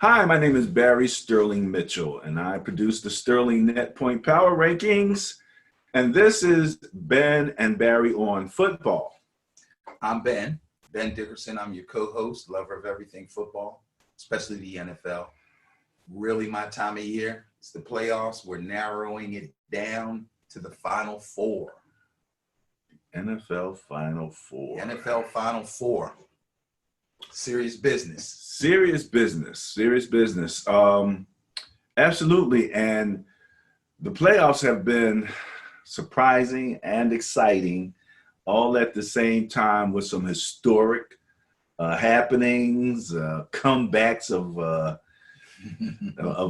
Hi, my name is Barry Sterling Mitchell, and I produce the Sterling Net Point Power Rankings. And this is Ben and Barry on football. I'm Ben Dickerson. I'm your co-host, lover of everything football, especially the NFL. Really my time of year. It's the playoffs. We're narrowing it down to the Final Four. NFL Final Four. NFL Final Four. Serious business. Serious business. Serious business. Absolutely. And the playoffs have been surprising and exciting all at the same time with some historic happenings, comebacks of a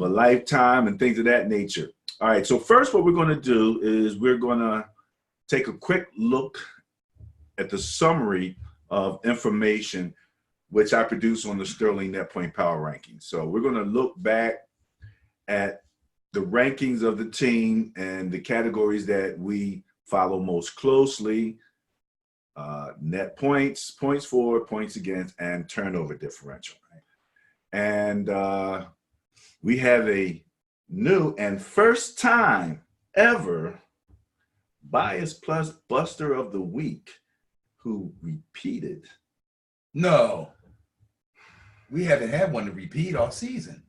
lifetime and things of that nature. All right, so first what we're going to do is we're going to take a quick look at the summary of information which I produce on the Sterling Net Point Power Rankings. So we're going to look back at the rankings of the team and the categories that we follow most closely: net points, points for, points against, and turnover differential. And we have a new and first time ever Bias Plus Buster of the Week who repeated. No, we haven't had one to repeat all season.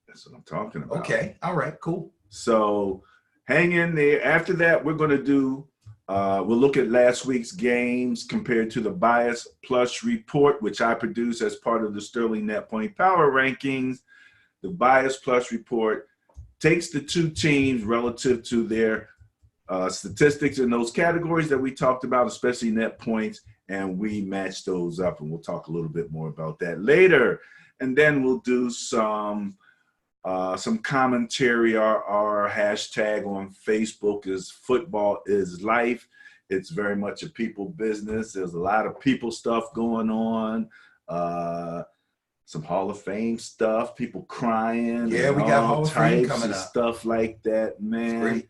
That's what I'm talking about. Okay, all right, cool. So hang in there. After that, we're going to do, we'll look at last week's games compared to the Bias Plus report, which I produce as part of the Sterling Net Point Power Rankings. The Bias Plus report takes the two teams relative to their statistics in those categories that we talked about, especially net points, and we match those up, and we'll talk a little bit more about that later. And then we'll do some commentary. Our hashtag on Facebook is Football is Life. It's very much a people business. There's a lot of people stuff going on. Some Hall of Fame stuff, people crying. Yeah, we got Hall of Fame coming up. Stuff like that, man.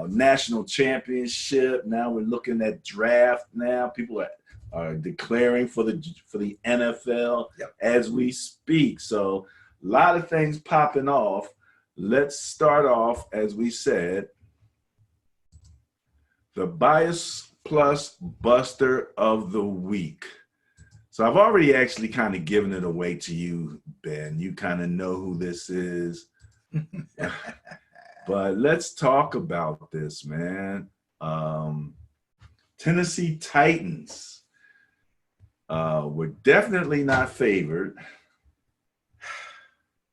National championship. Now we're looking at draft. Now people are declaring for the NFL as we speak. So a lot of things popping off. Let's start off, as we said, the Bias Plus Buster of the Week. So I've already actually kind of given it away to you, Ben. You kind of know who this is. But let's talk about this, man. Tennessee Titans were definitely not favored,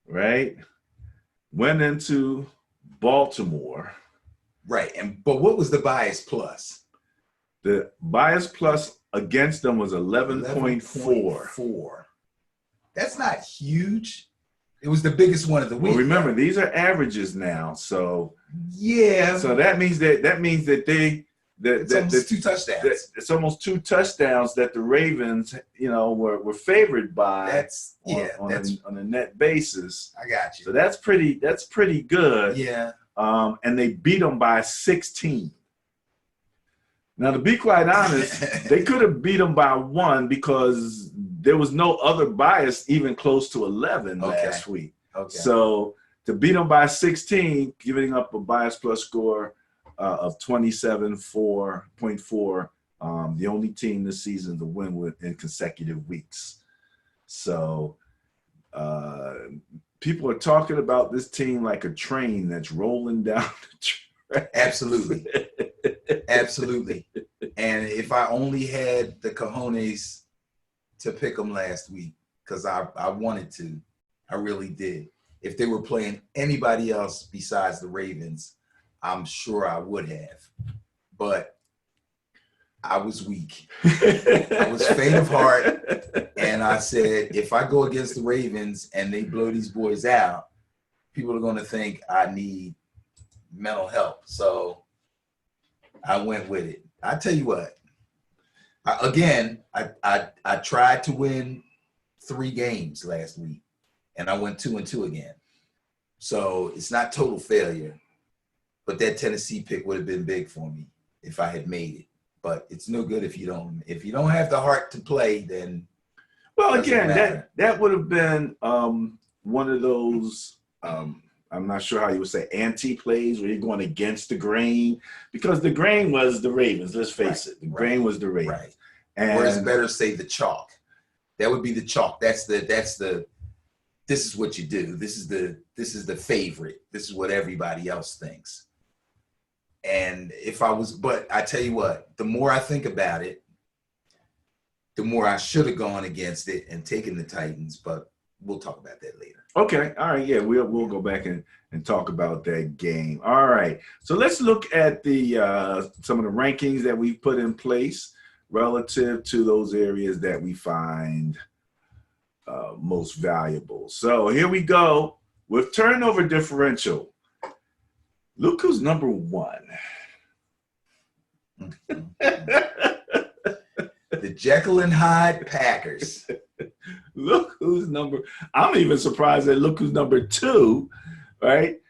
right? Went into Baltimore. Right, but what was the Bias Plus? The Bias Plus against them was 11.4. That's not huge. It was the biggest one of the week. Well, remember, these are averages now, so yeah. So that means that they it's almost two touchdowns. It's almost two touchdowns that the Ravens, were favored by. On a net basis. I got you. So that's pretty good. Yeah. And they beat them by 16. Now, to be quite honest, they could have beat them by 1 because there was no other bias even close to 11 last week. Okay. So to beat them by 16, giving up a Bias Plus score of 27.4, the only team this season to win in consecutive weeks. So people are talking about this team like a train that's rolling down the track. Absolutely. Absolutely. And if I only had the cojones to pick them last week, because I wanted to, I really did. If they were playing anybody else besides the Ravens, I'm sure I would have. But I was weak. I was faint of heart. And I said, if I go against the Ravens and they blow these boys out, people are going to think I need mental help. So I went with it. I tell you what, I tried to win 3 games last week, and I went 2-2 again. So it's not total failure, but that Tennessee pick would have been big for me if I had made it. But it's no good if you don't have the heart to play. Then well, again, that would have been one of those, I'm not sure how you would say, anti-plays where you're going against the grain? Because the grain was the Ravens, let's face it. The grain was the Ravens. Right. And Or it's better say the chalk. That would be the chalk. That's the this is what you do. This is the favorite. This is what everybody else thinks. And but I tell you what, the more I think about it, the more I should have gone against it and taken the Titans, but we'll talk about that later. Okay. All right. Yeah, we'll go back and talk about that game. All right. So let's look at the some of the rankings that we've put in place relative to those areas that we find most valuable. So here we go with turnover differential. Look who's number one. The Jekyll and Hyde Packers. Look who's number. I'm even surprised that look who's number two, right?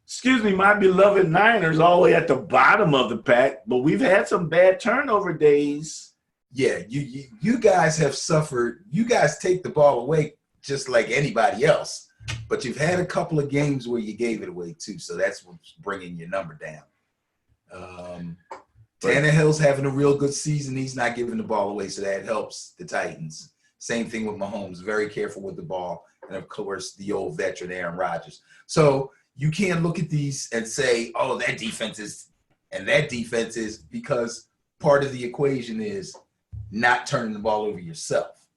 Excuse me, my beloved Niners all the way at the bottom of the pack, but we've had some bad turnover days. Yeah, you guys have suffered. You guys take the ball away just like anybody else, but you've had a couple of games where you gave it away too, so that's what's bringing your number down. Tannehill's having a real good season. He's not giving the ball away, so that helps the Titans. Same thing with Mahomes, very careful with the ball. And, of course, the old veteran Aaron Rodgers. So you can't look at these and say, oh, that defense is and that defense is, because part of the equation is not turning the ball over yourself.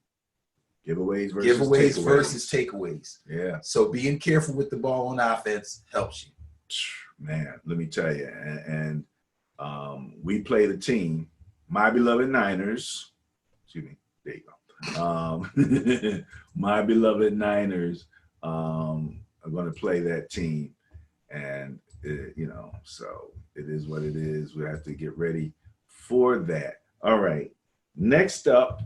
Giveaways versus takeaways. Yeah. So being careful with the ball on offense helps you. Man, let me tell you. And we played a team, my beloved Niners. Excuse me. There you go. My beloved Niners are going to play that team. And, so it is what it is. We have to get ready for that. All right. Next up,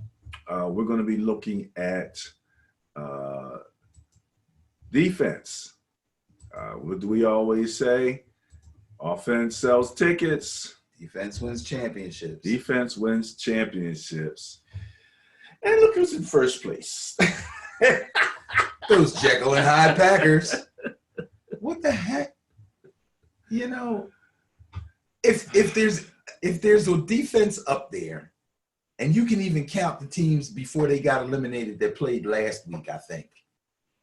we're going to be looking at defense. What do we always say? Offense sells tickets. Defense wins championships. Defense wins championships. And look who's in first place. Those Jekyll and Hyde Packers. What the heck? If there's a defense up there, and you can even count the teams before they got eliminated that played last week, I think.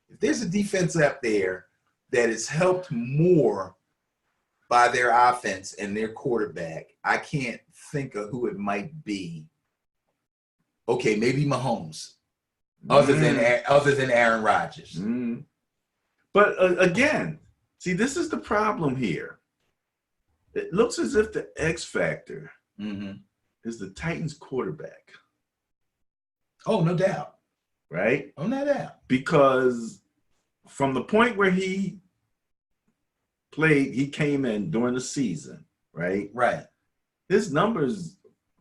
If there's a defense up there that is helped more by their offense and their quarterback, I can't think of who it might be. Okay, maybe Mahomes, other than Aaron Rodgers. But again, see, this is the problem here. It looks as if the X factor is the Titans quarterback. Oh, no doubt. Right? Oh, no doubt. Because from the point where he played, he came in during the season, right? Right. His numbers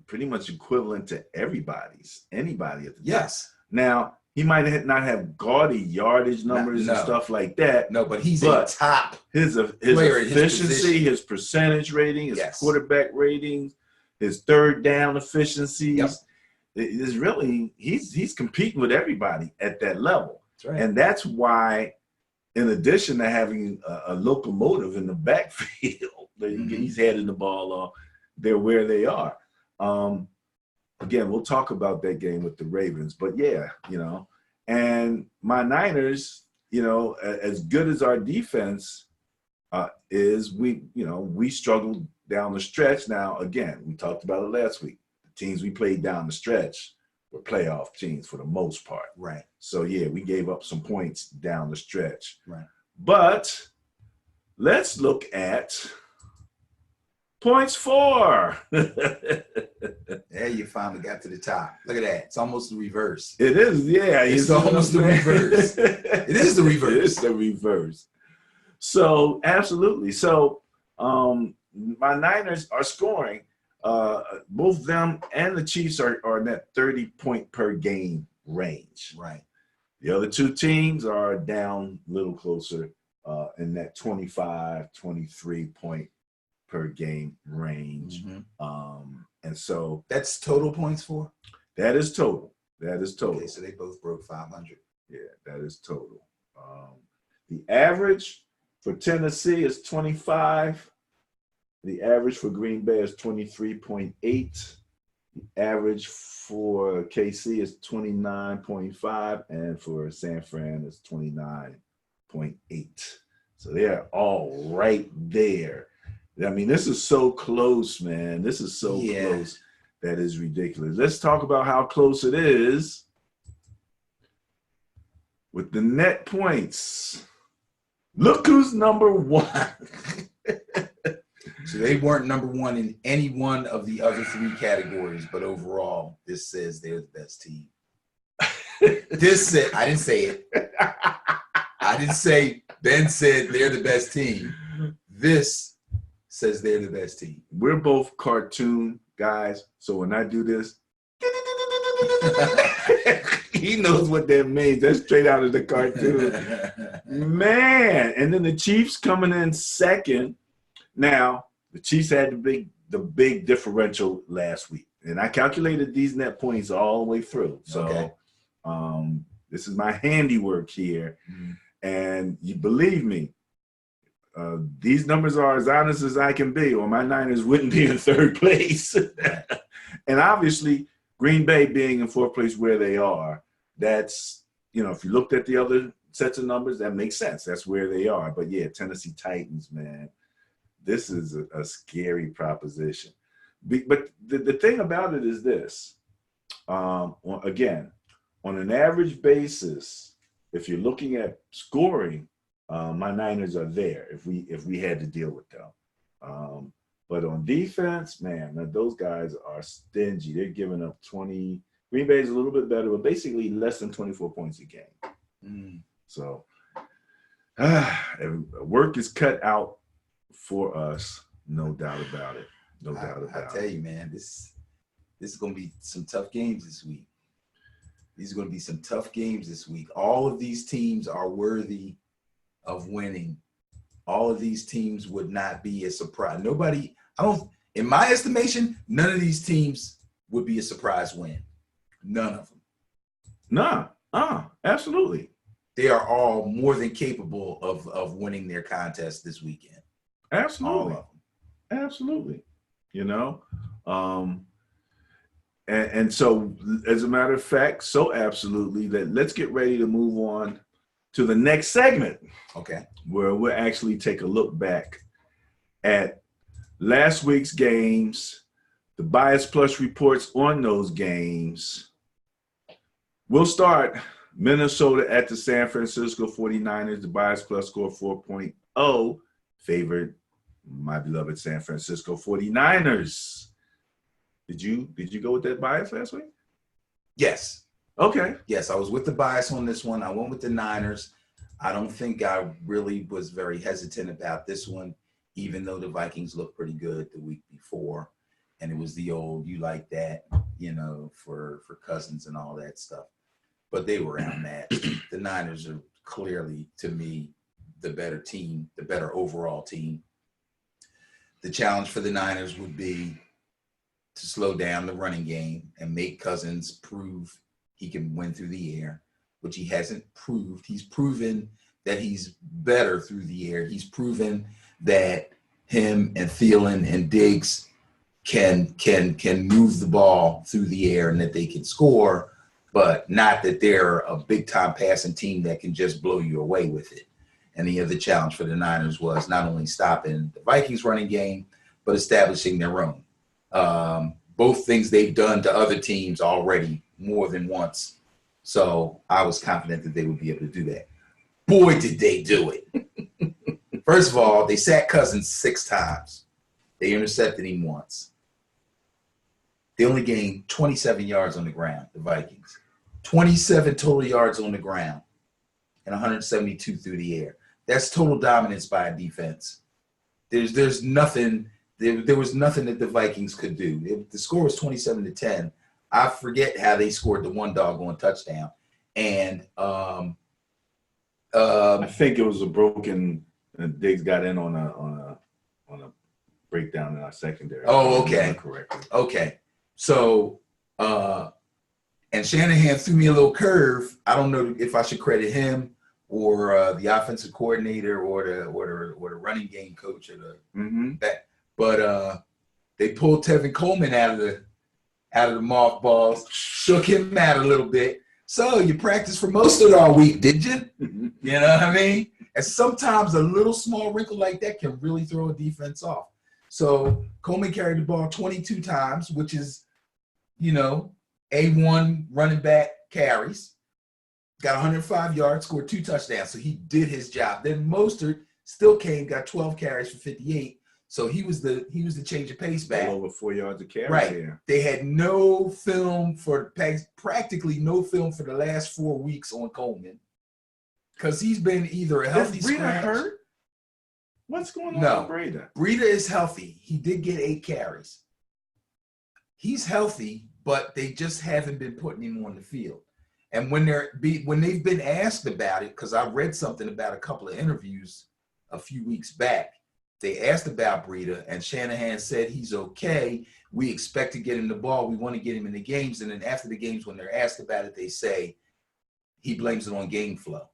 pretty much equivalent to anybody at the yes. top. Now, he might not have gaudy yardage numbers and stuff like that. No, but he's a top his player, efficiency, his percentage rating, his quarterback ratings, his third down efficiencies. Is really he's competing with everybody at that level. That's right. And that's why, in addition to having a locomotive in the backfield, he's heading the ball off. They're where they are. Again, we'll talk about that game with the Ravens, but yeah, and my Niners, as good as our defense is, we struggled down the stretch. Now, again, we talked about it last week. The teams we played down the stretch were playoff teams for the most part. Right. So yeah, we gave up some points down the stretch. Right. But let's look at points for. There you finally got to the top. Look at that. It's almost the reverse. It is, yeah. It's almost the reverse. It is the reverse. It is the reverse. So, absolutely. So, my Niners are scoring. Both them and the Chiefs are in that 30-point per game range. Right. The other two teams are down a little closer in that 25, 23 point per game range. And so that's total points for? That is total. That is total. Okay, so they both broke 500. Yeah, that is total. The average for Tennessee is 25. The average for Green Bay is 23.8. The average for KC is 29.5, and for San Fran is 29.8. So they're all right there. I mean, this is so close, man. This is so close that is ridiculous. Let's talk about how close it is with the net points. Look who's number one. So they weren't number one in any one of the other three categories, but overall, this says they're the best team. This said, I didn't say it. I didn't say Ben said they're the best team. This says they're the best team. We're both cartoon guys, so when I do this, he knows what that means. That's straight out of the cartoon. Man, and then the Chiefs coming in second. Now, the Chiefs had the big differential last week, and I calculated these net points all the way through. So this is my handiwork here. And you believe me, these numbers are as honest as I can be, or my Niners wouldn't be in third place. And obviously, Green Bay being in fourth place where they are, that's, if you looked at the other sets of numbers, that makes sense. That's where they are. But yeah, Tennessee Titans, man, this is a scary proposition. But the thing about it is this. Again, on an average basis, if you're looking at scoring, my Niners are there if we had to deal with them. But on defense, man, those guys are stingy. They're giving up 20. Green Bay is a little bit better, but basically less than 24 points a game. So work is cut out for us, no doubt about it. No doubt about it. I tell you, man, this is going to be some tough games this week. These are going to be some tough games this week. All of these teams are worthy of winning. All of these teams would not be a surprise. In my estimation, none of these teams would be a surprise win. None of them. Nah, absolutely. They are all more than capable of winning their contest this weekend. Absolutely. All of them. Absolutely. And so, as a matter of fact, so absolutely that let's get ready to move on to the next segment. Okay. Where we'll actually take a look back at last week's games, the Bias Plus reports on those games. We'll start Minnesota at the San Francisco 49ers. The Bias Plus score 4.0 favored my beloved San Francisco 49ers. Did you go with that bias last week? Yes. Okay. Yes, I was with the bias on this one. I went with the Niners. I don't think I really was very hesitant about this one, even though the Vikings looked pretty good the week before. And it was the old, you like that, for Cousins and all that stuff. But they were outmatched. The Niners are clearly, to me, the better team, the better overall team. The challenge for the Niners would be to slow down the running game and make Cousins prove he can win through the air, which he hasn't proved. He's proven that he's better through the air. He's proven that him and Thielen and Diggs can move the ball through the air and that they can score, but not that they're a big-time passing team that can just blow you away with it. And the other challenge for the Niners was not only stopping the Vikings running game, but establishing their own. Both things they've done to other teams already more than once. So I was confident that they would be able to do that. Boy, did they do it. First of all, they sacked Cousins 6 times. They intercepted him once. They only gained 27 yards on the ground, the Vikings. 27 total yards on the ground and 172 through the air. That's total dominance by a defense. There's nothing. There was nothing that the Vikings could do. The score was 27-10. I forget how they scored the one doggone touchdown. And I think it was a broken. Diggs got in on a breakdown in our secondary. Oh, okay. Correctly. Okay. So, and Shanahan threw me a little curve. I don't know if I should credit him or the offensive coordinator or the running game coach or that. But they pulled Tevin Coleman out of the mothballs, shook him out a little bit. So you practiced for most of it all week, did you? You know what I mean? And sometimes a little small wrinkle like that can really throw a defense off. So Coleman carried the ball 22 times, which is, A1 running back carries. Got 105 yards, scored 2 touchdowns. So he did his job. Then Mostert still got 12 carries for 58. So he was the change of pace back. Over 4 yards a carry. Right. There. They had no film practically no film for the last 4 weeks on Coleman. Because he's been either a healthy scratch. Hurt? What's going on with Breida? Breida is healthy. He did get 8 carries. He's healthy, but they just haven't been putting him on the field. And when they've been asked about it, because I read something about a couple of interviews a few weeks back, they asked about Breida, and Shanahan said he's okay. We expect to get him the ball. We want to get him in the games. And then after the games, when they're asked about it, they say he blames it on game flow.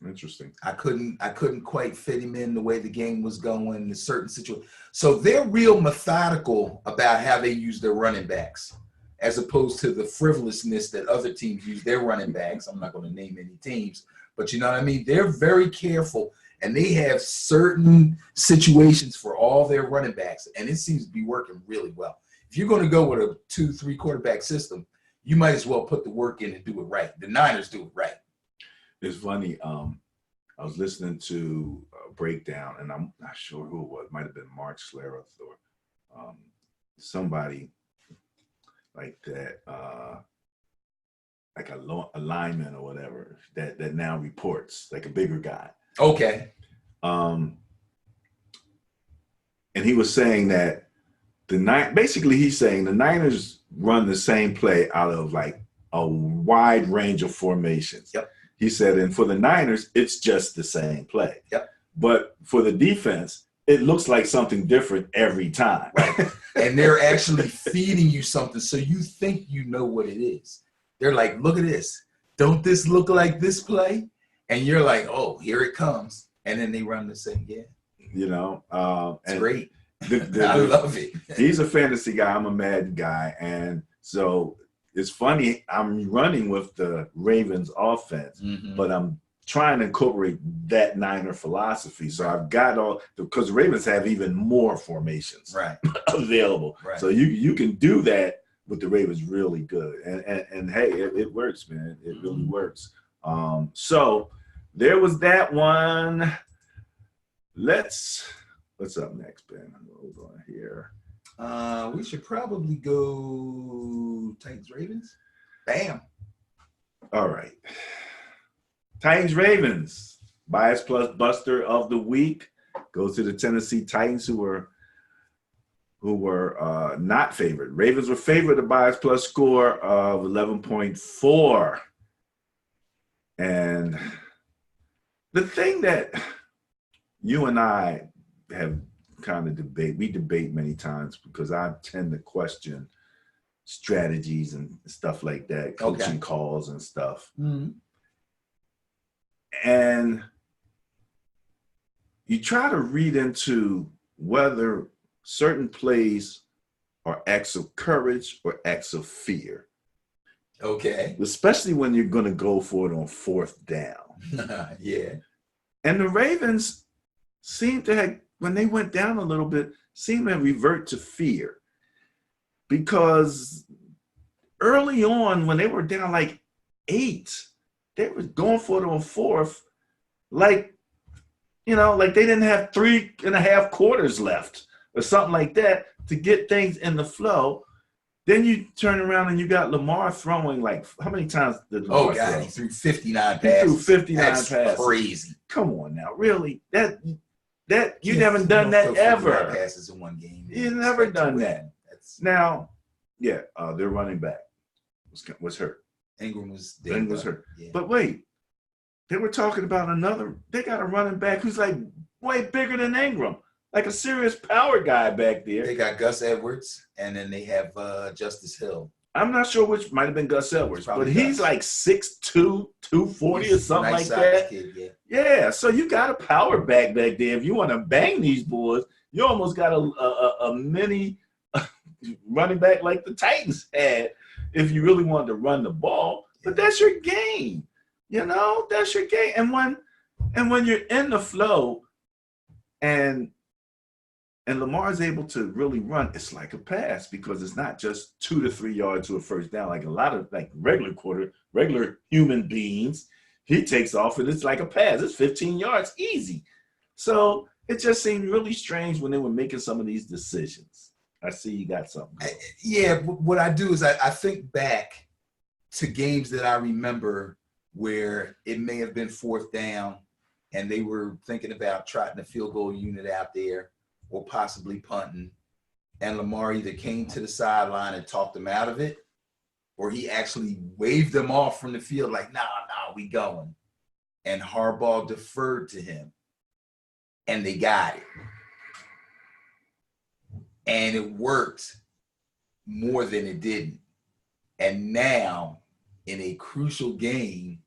Interesting. I couldn't quite fit him in the way the game was going in a certain situation. So they're real methodical about how they use their running backs, as opposed to the frivolousness that other teams use their running backs. I'm not going to name any teams, but you know what I mean? They're very careful, and they have certain situations for all their running backs, and it seems to be working really well. If you're going to go with a 2-3 quarterback system, you might as well put the work in and do it right. The Niners do it right. It's funny. I was listening to a breakdown, and I'm not sure who it was. It might have been Mark Schlereth or somebody like that, like a lineman or whatever that now reports, like a bigger guy. Okay. And he was saying that basically he's saying the Niners run the same play out of like a wide range of formations. Yep. He said, and for the Niners, it's just the same play. Yep. But for the defense, it looks like something different every time. Right. And they're actually feeding you something so you think you know what it is. They're like, look at this. Don't this look like this play? And you're like, oh, here it comes. And then they run the same. Yeah. It's great. I love it. He's a fantasy guy. I'm a Madden guy. And so it's funny, I'm running with the Ravens offense, but I'm trying to incorporate that Niner philosophy. So I've got because the Ravens have even more formations available. Right. So you can do that with the Ravens really good. And hey, it works, man. It really works. So there was that one. What's up next, Ben? Hold on here. We should probably go Titans Ravens. Bam. All right. Titans Ravens. Bias plus Buster of the week goes to the Tennessee Titans, who were not favored. Ravens were favored. A bias plus score of 11.4. And the thing that you and I have kind of debate many times, because I tend to question strategies and stuff like that, coaching calls and stuff. And you try to read into whether certain plays are acts of courage or acts of fear. Okay. Especially when you're going to go for it on 4th down. Yeah. And the Ravens seemed to have, when they went down a little bit, seemed to revert to fear. Because early on, when they were down like 8, they were going for it on 4th, like they didn't have 3.5 quarters left or something like that to get things in the flow. Then you turn around and you got Lamar throwing like, how many times did Lamar throw? He threw 59 passes. He threw 59 That's passes. Crazy. Come on now, really? That you haven't done that ever. Passes in one game. You've never done that. Now, yeah, their running back was hurt. Ingram was hurt. Yeah. But wait, they were talking about they got a running back who's like way bigger than Ingram, like a serious power guy back there. They got Gus Edwards, and then they have Justice Hill. I'm not sure which might have been Gus Edwards, but Probably he's Gus. like 6'2", 240 or He's a something nice like sized that. kid, yeah. Yeah, so you got a power back there. If you want to bang these boys, you almost got a mini running back like the Titans had if you really wanted to run the ball. But that's your game. You know, that's your game. And when you're in the flow and Lamar is able to really run, it's like a pass because it's not just 2 to 3 yards to a first down like a lot of like regular human beings. He takes off and it's like a pass. It's 15 yards easy. So it just seemed really strange when they were making some of these decisions. I see you got something. Yeah, what I do is I think back to games that I remember where it may have been 4th down and they were thinking about trotting a field goal unit out there or possibly punting. And Lamar either came to the sideline and talked them out of it, or he actually waved them off from the field like, nah, we going. And Harbaugh deferred to him. And they got it. And it worked more than it didn't. And now, in a crucial game,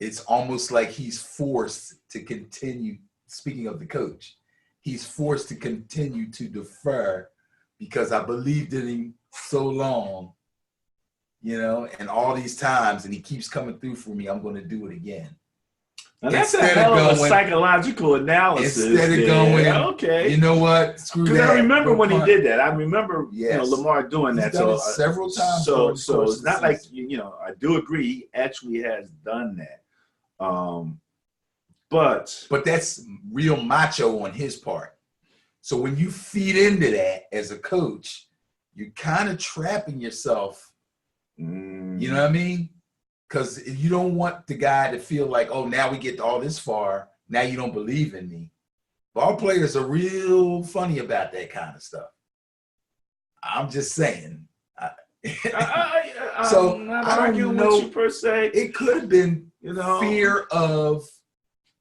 it's almost like he's forced to continue, speaking of the coach, he's forced to continue to defer because I believed in him so long, you know, and all these times, and he keeps coming through for me, I'm going to do it again. Now that's a hell of a psychological analysis. Instead of going, okay, you know what? Screw that. Because I remember when he did that. I remember, yes, Lamar doing that. Done it several times. So it's not like I do agree. He actually has done that. But that's real macho on his part. So when you feed into that as a coach, you're kind of trapping yourself. You know what I mean? Because you don't want the guy to feel like, oh, now we get all this far. Now you don't believe in me. Ball players are real funny about that kind of stuff. I'm just saying. So I'm not I arguing don't know. with you per se. It could have been, fear of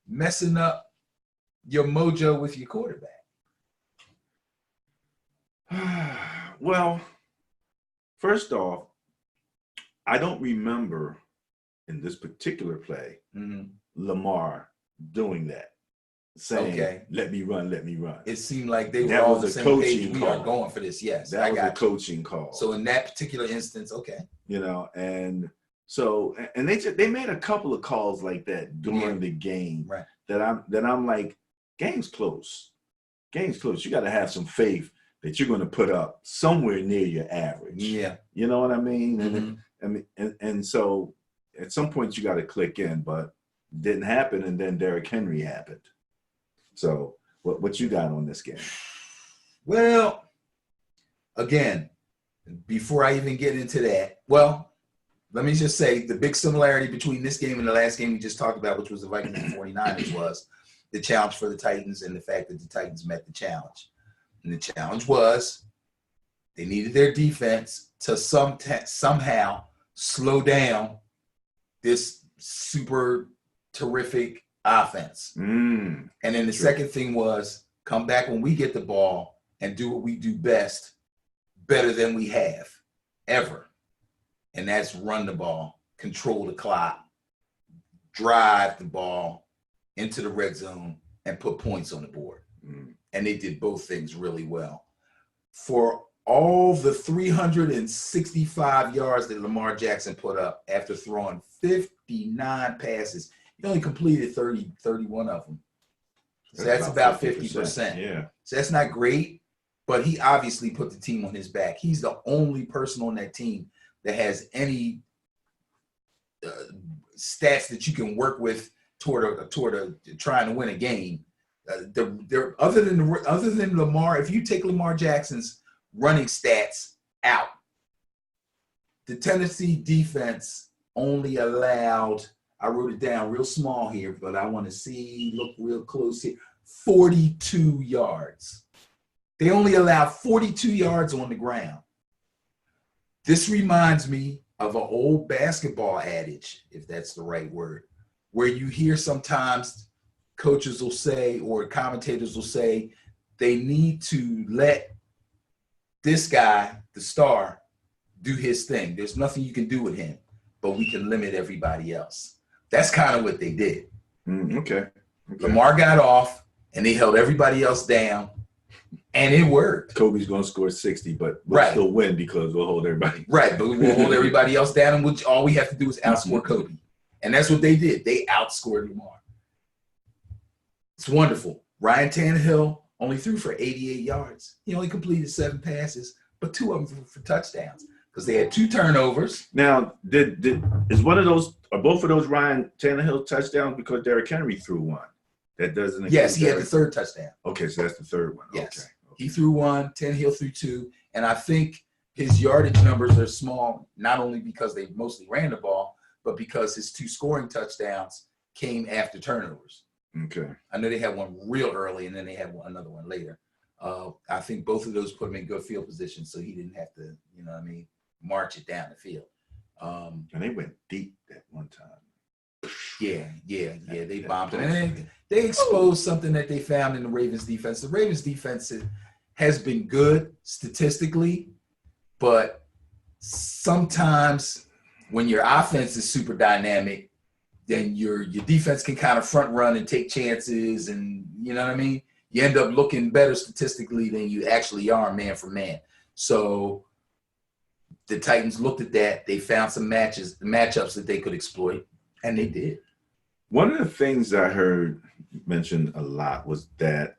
messing up your mojo with your quarterback. Well, first off, I don't remember in this particular play Lamar doing that, saying, let me run. It seemed like they were all on the same page. We are going for this. Yes, that was a coaching call. So in that particular instance, and so they made a couple of calls like that during the game. Right. That I'm like, game's close. You got to have some faith that you're going to put up somewhere near your average. Yeah. You know what I mean? And so at some point you got to click in, but it didn't happen. And then Derrick Henry happened. So what you got on this game? Well, again, before I even get into that, let me just say the big similarity between this game and the last game we just talked about, which was the Vikings and 49ers, was the challenge for the Titans and the fact that the Titans met the challenge. And the challenge was they needed their defense to somehow slow down this super terrific offense. And then the second thing was come back when we get the ball and do what we do best, better than we have ever. And that's run the ball, control the clock, drive the ball into the red zone, and put points on the board. And they did both things really well. For all the 365 yards that Lamar Jackson put up after throwing 59 passes, he only completed 31 of them. So that's about 50%. Yeah. So that's not great, but he obviously put the team on his back. He's the only person on that team that has any stats that you can work with toward trying to win a game. Other than Lamar, if you take Lamar Jackson's running stats out, the Tennessee defense only allowed, I wrote it down real small here, but I want to look real close here, 42 yards. They only allowed 42 yards on the ground. This reminds me of an old basketball adage, if that's the right word, where you hear sometimes coaches will say, or commentators will say, they need to let this guy, the star, do his thing. There's nothing you can do with him, but we can limit everybody else. That's kind of what they did. Okay. Lamar got off, and they held everybody else down, and it worked. Kobe's going to score 60, but we'll still win because we'll hold everybody. Right, but we'll hold everybody else down, and all we have to do is outscore Kobe. And that's what they did. They outscored Lamar. It's wonderful. Ryan Tannehill only threw for 88 yards. He only completed 7 passes, but 2 of them for touchdowns because they had 2 turnovers. Now, are both of those Ryan Tannehill touchdowns because Derrick Henry threw one? That doesn't. Yes, he had the 3rd touchdown. Okay, so that's the 3rd one. Yes. Okay. He threw 1, Tannehill threw 2, and I think his yardage numbers are small, not only because they mostly ran the ball, but because his 2 scoring touchdowns came after turnovers. Okay. I know they had one real early, and then they had another one later. I think both of those put him in good field position, so he didn't have to, march it down the field. And they went deep that one time. Yeah. They bombed it. And they exposed something that they found in the Ravens defense. The Ravens defense has been good statistically, but sometimes when your offense is super dynamic, then your defense can kind of front run and take chances, and you know what I mean? You end up looking better statistically than you actually are man for man. So the Titans looked at that. They found some matchups that they could exploit, and they did. One of the things I heard mentioned a lot was that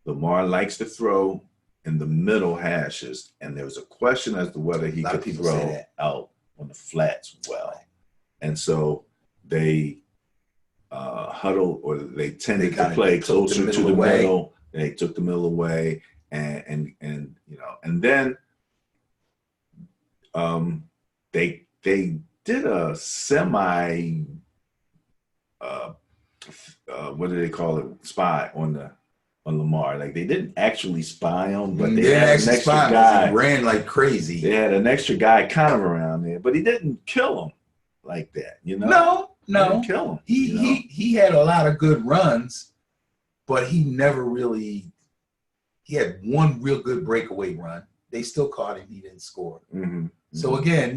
Lamar likes to throw in the middle hashes, and there was a question as to whether he could throw out on the flats well. And so they huddled, or they tended to play closer to the middle. They took the middle away, and then they did a semi what do they call it? Spy on Lamar. Like, they didn't actually spy him, but they had an extra guy. He ran like crazy. They had an extra guy kind of around there, but he didn't kill him like that. No. He didn't kill him. He had a lot of good runs, but he never really. He had one real good breakaway run. They still caught him. He didn't score. Mm-hmm. So again,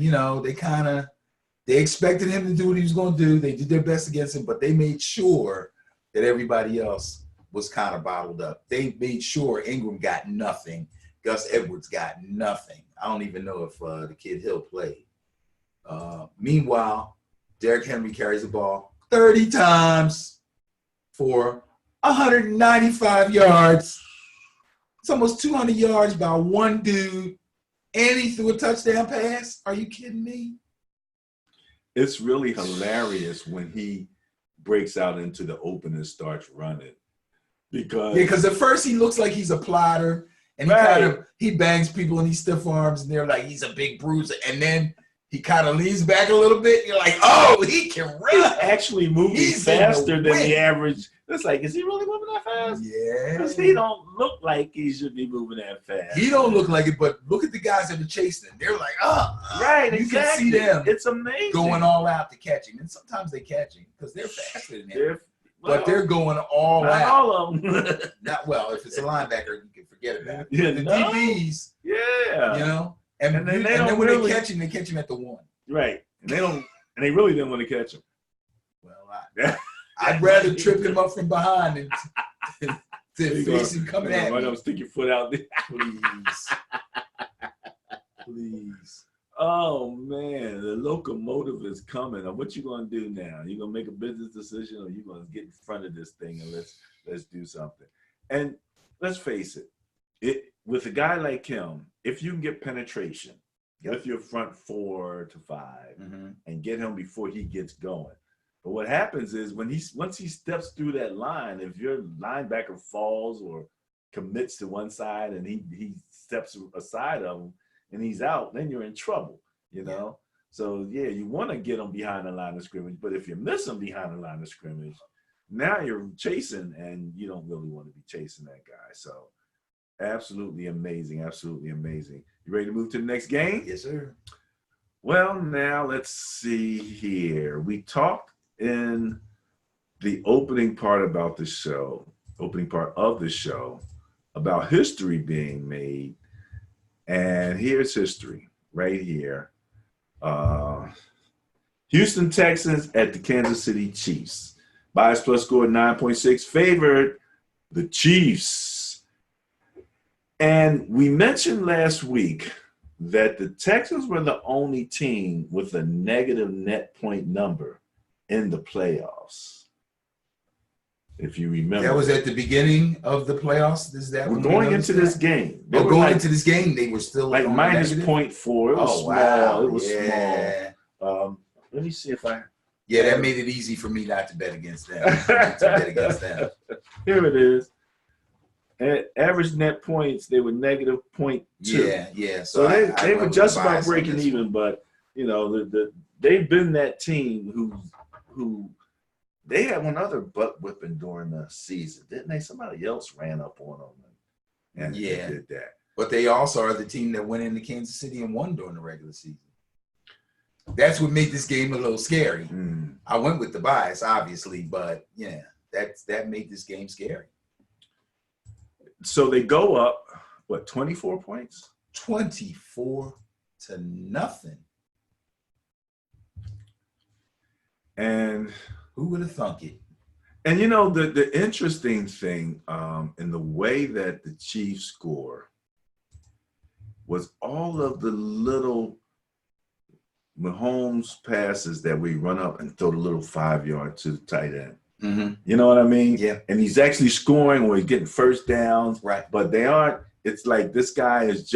they expected him to do what he was going to do. They did their best against him, but they made sure that everybody else was kind of bottled up. They made sure Ingram got nothing. Gus Edwards got nothing. I don't even know if the kid Hill played. Meanwhile, Derrick Henry carries the ball 30 times for 195 yards. It's almost 200 yards by one dude, and he threw a touchdown pass. Are you kidding me? It's really hilarious when he breaks out into the open and starts running. Because at first he looks like he's a plotter, and he bangs people and he stiff arms, and they're like, he's a big bruiser. And then he kind of leans back a little bit. And you're like, oh, he can run. He's actually moving faster than the average. It's like, is he really moving that fast? Yeah. Because he don't look like he should be moving that fast. He don't look like it, but look at the guys that are chasing him. They're like, right, you exactly. can see them. It's amazing. Going all out to catch him. And sometimes they catch him because they're faster than him. But they're going all out. All of them. If it's a linebacker, you can forget about it. Yeah, the DBs, and then when they catch him at the 1. Right. And they really didn't want to catch him. Well, I'd rather trip him up from behind than face him coming at me. Right up, stick your foot out there. Please. Oh man, the locomotive is coming. What you gonna do now? You gonna make a business decision, or you gonna get in front of this thing and let's do something? And let's face it, with a guy like him, if you can get penetration with your front 4 to 5 and get him before he gets going. But what happens is once he steps through that line, if your linebacker falls or commits to one side and he steps aside of him and he's out, then you're in trouble, Yeah. So you want to get him behind the line of scrimmage, but if you miss him behind the line of scrimmage, now you're chasing, and you don't really want to be chasing that guy. So absolutely amazing, absolutely amazing. You ready to move to the next game? Yes, sir. Well, now let's see here. We talked in the opening part of the show, about history being made. And here's history. right here. Houston Texans at the Kansas City Chiefs. Bias plus score 9.6 favored the Chiefs. And we mentioned last week that the Texans were the only team with a negative net point number in the playoffs. If you remember. That was at the beginning of the playoffs? Is that we're going into this game. They were going into this game, they were still like minus 0.4. It was small. Wow. It was small. Let me see if I. Yeah, that made it easy for me not to bet against them. to bet against them. Here it is. At average net points, they were negative 0.2. Yeah. So they were just about breaking even, but you know, they've been that team who they had one other butt whipping during the season, didn't they? Somebody else ran up on them and they did that. But they also are the team that went into Kansas City and won during the regular season. That's what made this game a little scary. I went with the bias, obviously, but yeah, that made this game scary. So they go up, what, 24 points? 24-0. And who would have thunk it? And you know, the interesting thing in the way that the Chiefs score was all of the little Mahomes passes that we run up and throw the little 5-yard to the tight end. You know what I mean? Yeah. And he's actually scoring or he's getting first downs. Right. But they aren't. It's like this guy is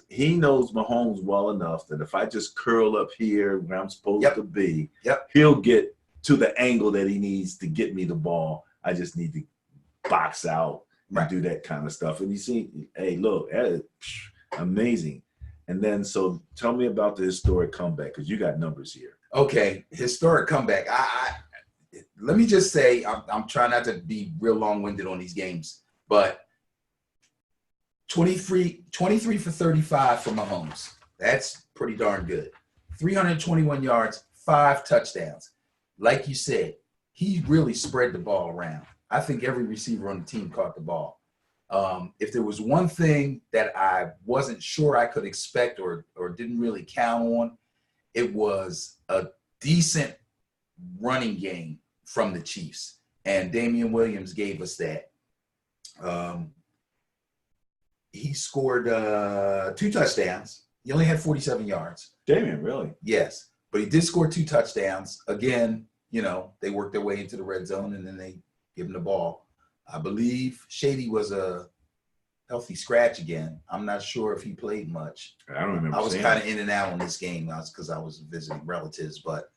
he knows Mahomes well enough that if I just curl up here where I'm supposed to be, he'll get to the angle that he needs to get me the ball. I just need to box out and do that kind of stuff. And you see, hey, look, amazing. And then, so tell me about the historic comeback, because you got numbers here. Okay, historic comeback. Let me just say, I'm trying not to be real long-winded on these games, but 23 for 35 for Mahomes. That's pretty darn good. 321 yards, 5 touchdowns. Like you said, he really spread the ball around. I think every receiver on the team caught the ball. If there was one thing that I wasn't sure I could expect or didn't really count on, it was a decent running game from the Chiefs. And Damian Williams gave us that. He scored 2 touchdowns. He only had 47 yards. Damian, really? Yes. But he did score 2 touchdowns. Again, you know, they worked their way into the red zone and then they give him the ball. I believe Shady was a healthy scratch again. I'm not sure if he played much. I don't remember. I was kind of in and out on this game because I was visiting relatives. But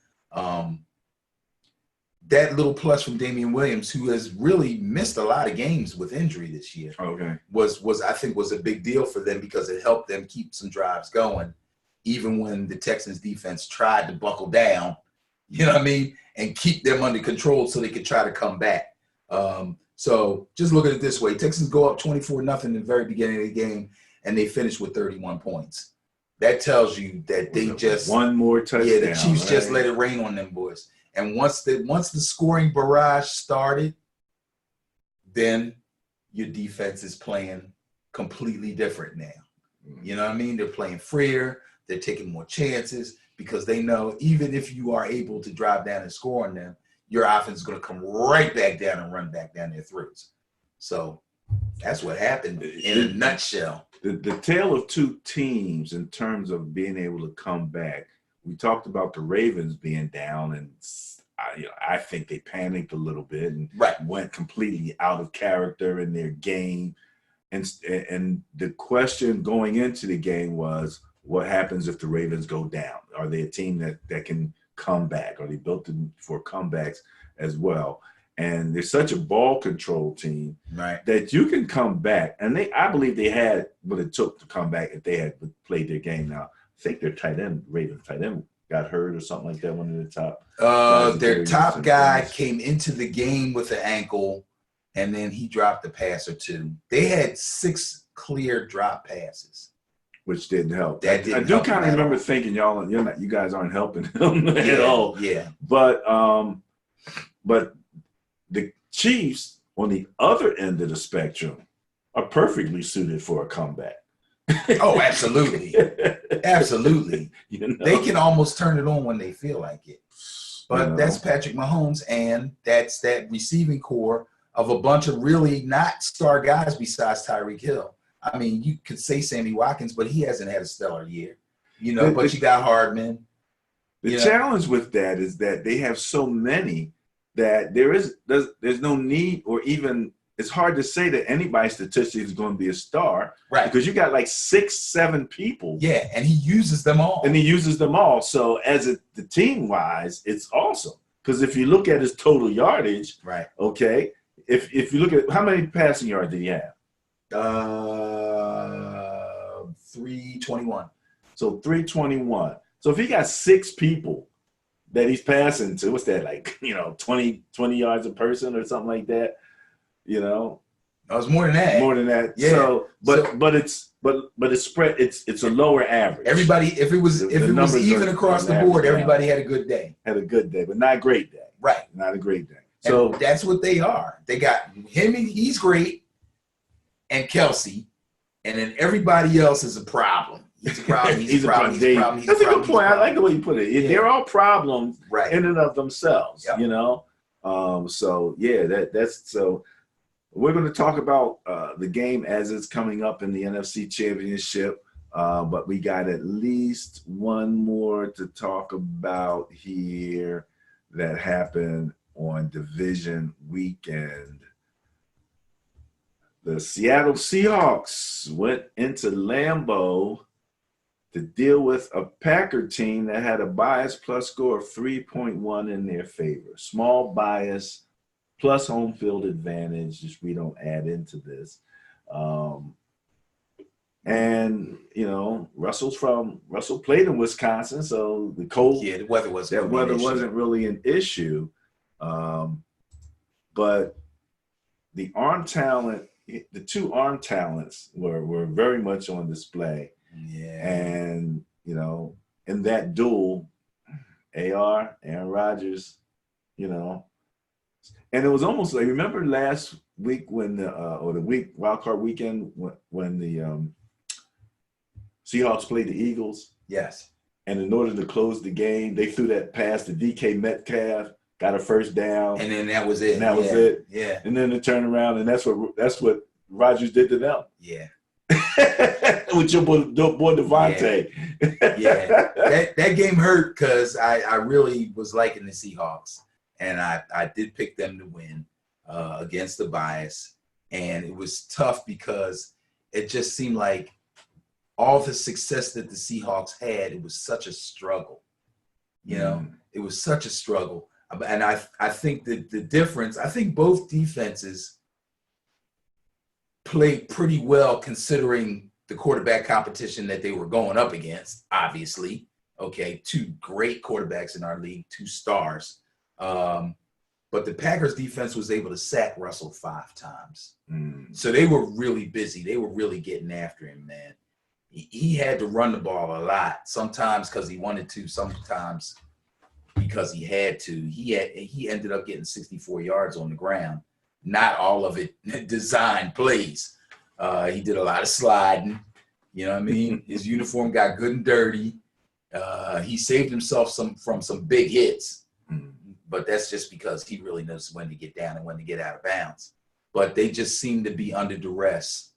that little plus from Damian Williams, who has really missed a lot of games with injury this year, was I think was a big deal for them because it helped them keep some drives going, even when the Texans defense tried to buckle down, you know what I mean, and keep them under control so they could try to come back. So just look at it this way. Texans go up 24-0 in the very beginning of the game, and they finish with 31 points. That tells you that they just – one more touchdown. Yeah, the Chiefs just let it rain on them boys. And once the scoring barrage started, then your defense is playing completely different now. You know what I mean? They're playing freer. They're taking more chances because they know even if you are able to drive down and score on them, your offense is going to come right back down and run back down their throats. So that's what happened in a nutshell. The tale of two teams in terms of being able to come back. We talked about the Ravens being down, and I think they panicked a little bit and went completely out of character in their game. And the question going into the game was, what happens if the Ravens go down? Are they a team that can come back? Are they built for comebacks as well? And they're such a ball control team that you can come back. And I believe they had what it took to come back if they had played their game. Now, I think their tight end, Ravens tight end, got hurt or something like that. One of the top. Their top guy came into the game with an ankle, and then he dropped a pass or 2. They had 6 clear drop passes, which didn't help. That didn't I do help kind of remember thinking you guys aren't helping him at all. Yeah. But the Chiefs on the other end of the spectrum are perfectly suited for a comeback. Oh, absolutely. Absolutely. You know? They can almost turn it on when they feel like it. But You know? that's Patrick Mahomes, and that's that receiving core of a bunch of really not star guys besides Tyreek Hill. I mean, you could say Sammy Watkins, but he hasn't had a stellar year. You know, but you got Hardman. The challenge with that is that they have so many that there's no need, or even it's hard to say that anybody statistically is going to be a star, right? Because you got like 6, 7 people, yeah, and he uses them all, So as the team wise, it's awesome because if you look at his total yardage, right? Okay, if you look at how many passing yards did he have? 321. So 321. So if he got 6 people that he's passing to, what's that, like, 20 yards a person or something like that? No, it's more than that. More than that. Yeah. So, but it's spread. It's a lower average. Everybody, if it was even across the board, everybody had a good day. Had a good day, but not a great day. Right. Not a great day. So that's what they are. They got him, and he's great, and Kelsey, and then everybody else is a problem. He's a problem. He's a problem. That's a good point. I like the way you put it. Yeah. They're all problems in and of themselves. Yep. So yeah, that's so. We're going to talk about the game as it's coming up in the NFC Championship, but we got at least one more to talk about here that happened on division weekend. The Seattle Seahawks went into Lambeau to deal with a Packer team that had a bias plus score of 3.1 in their favor. Small bias plus home field advantage, which we don't add into this. Russell played in Wisconsin, so the cold, the weather wasn't really an issue. But the arm talent, the two arm talents were very much on display. Yeah. And, in that duel, Aaron Rodgers, and it was almost like, remember last week when the wild card weekend when the Seahawks played the Eagles? Yes. And in order to close the game, they threw that pass to DK Metcalf, got a first down. And then that was it. And that was it. Yeah. And then they turned around, and that's what Rodgers did to them. Yeah. With your boy Devontae. Yeah. That game hurt because I really was liking the Seahawks. And I did pick them to win against the bias. And it was tough because it just seemed like all the success that the Seahawks had, it was such a struggle. It was such a struggle. And I think that the difference, I think both defenses played pretty well considering the quarterback competition that they were going up against, obviously. Okay, 2 great quarterbacks in our league, 2 stars. But the Packers defense was able to sack Russell 5 times. So they were really busy. They were really getting after him, man. He had to run the ball a lot, sometimes because he wanted to, sometimes because he had to. He ended up getting 64 yards on the ground. Not all of it designed plays. He did a lot of sliding. You know what I mean? His uniform got good and dirty. He saved himself from some big hits. But that's just because he really knows when to get down and when to get out of bounds. But they just seem to be under duress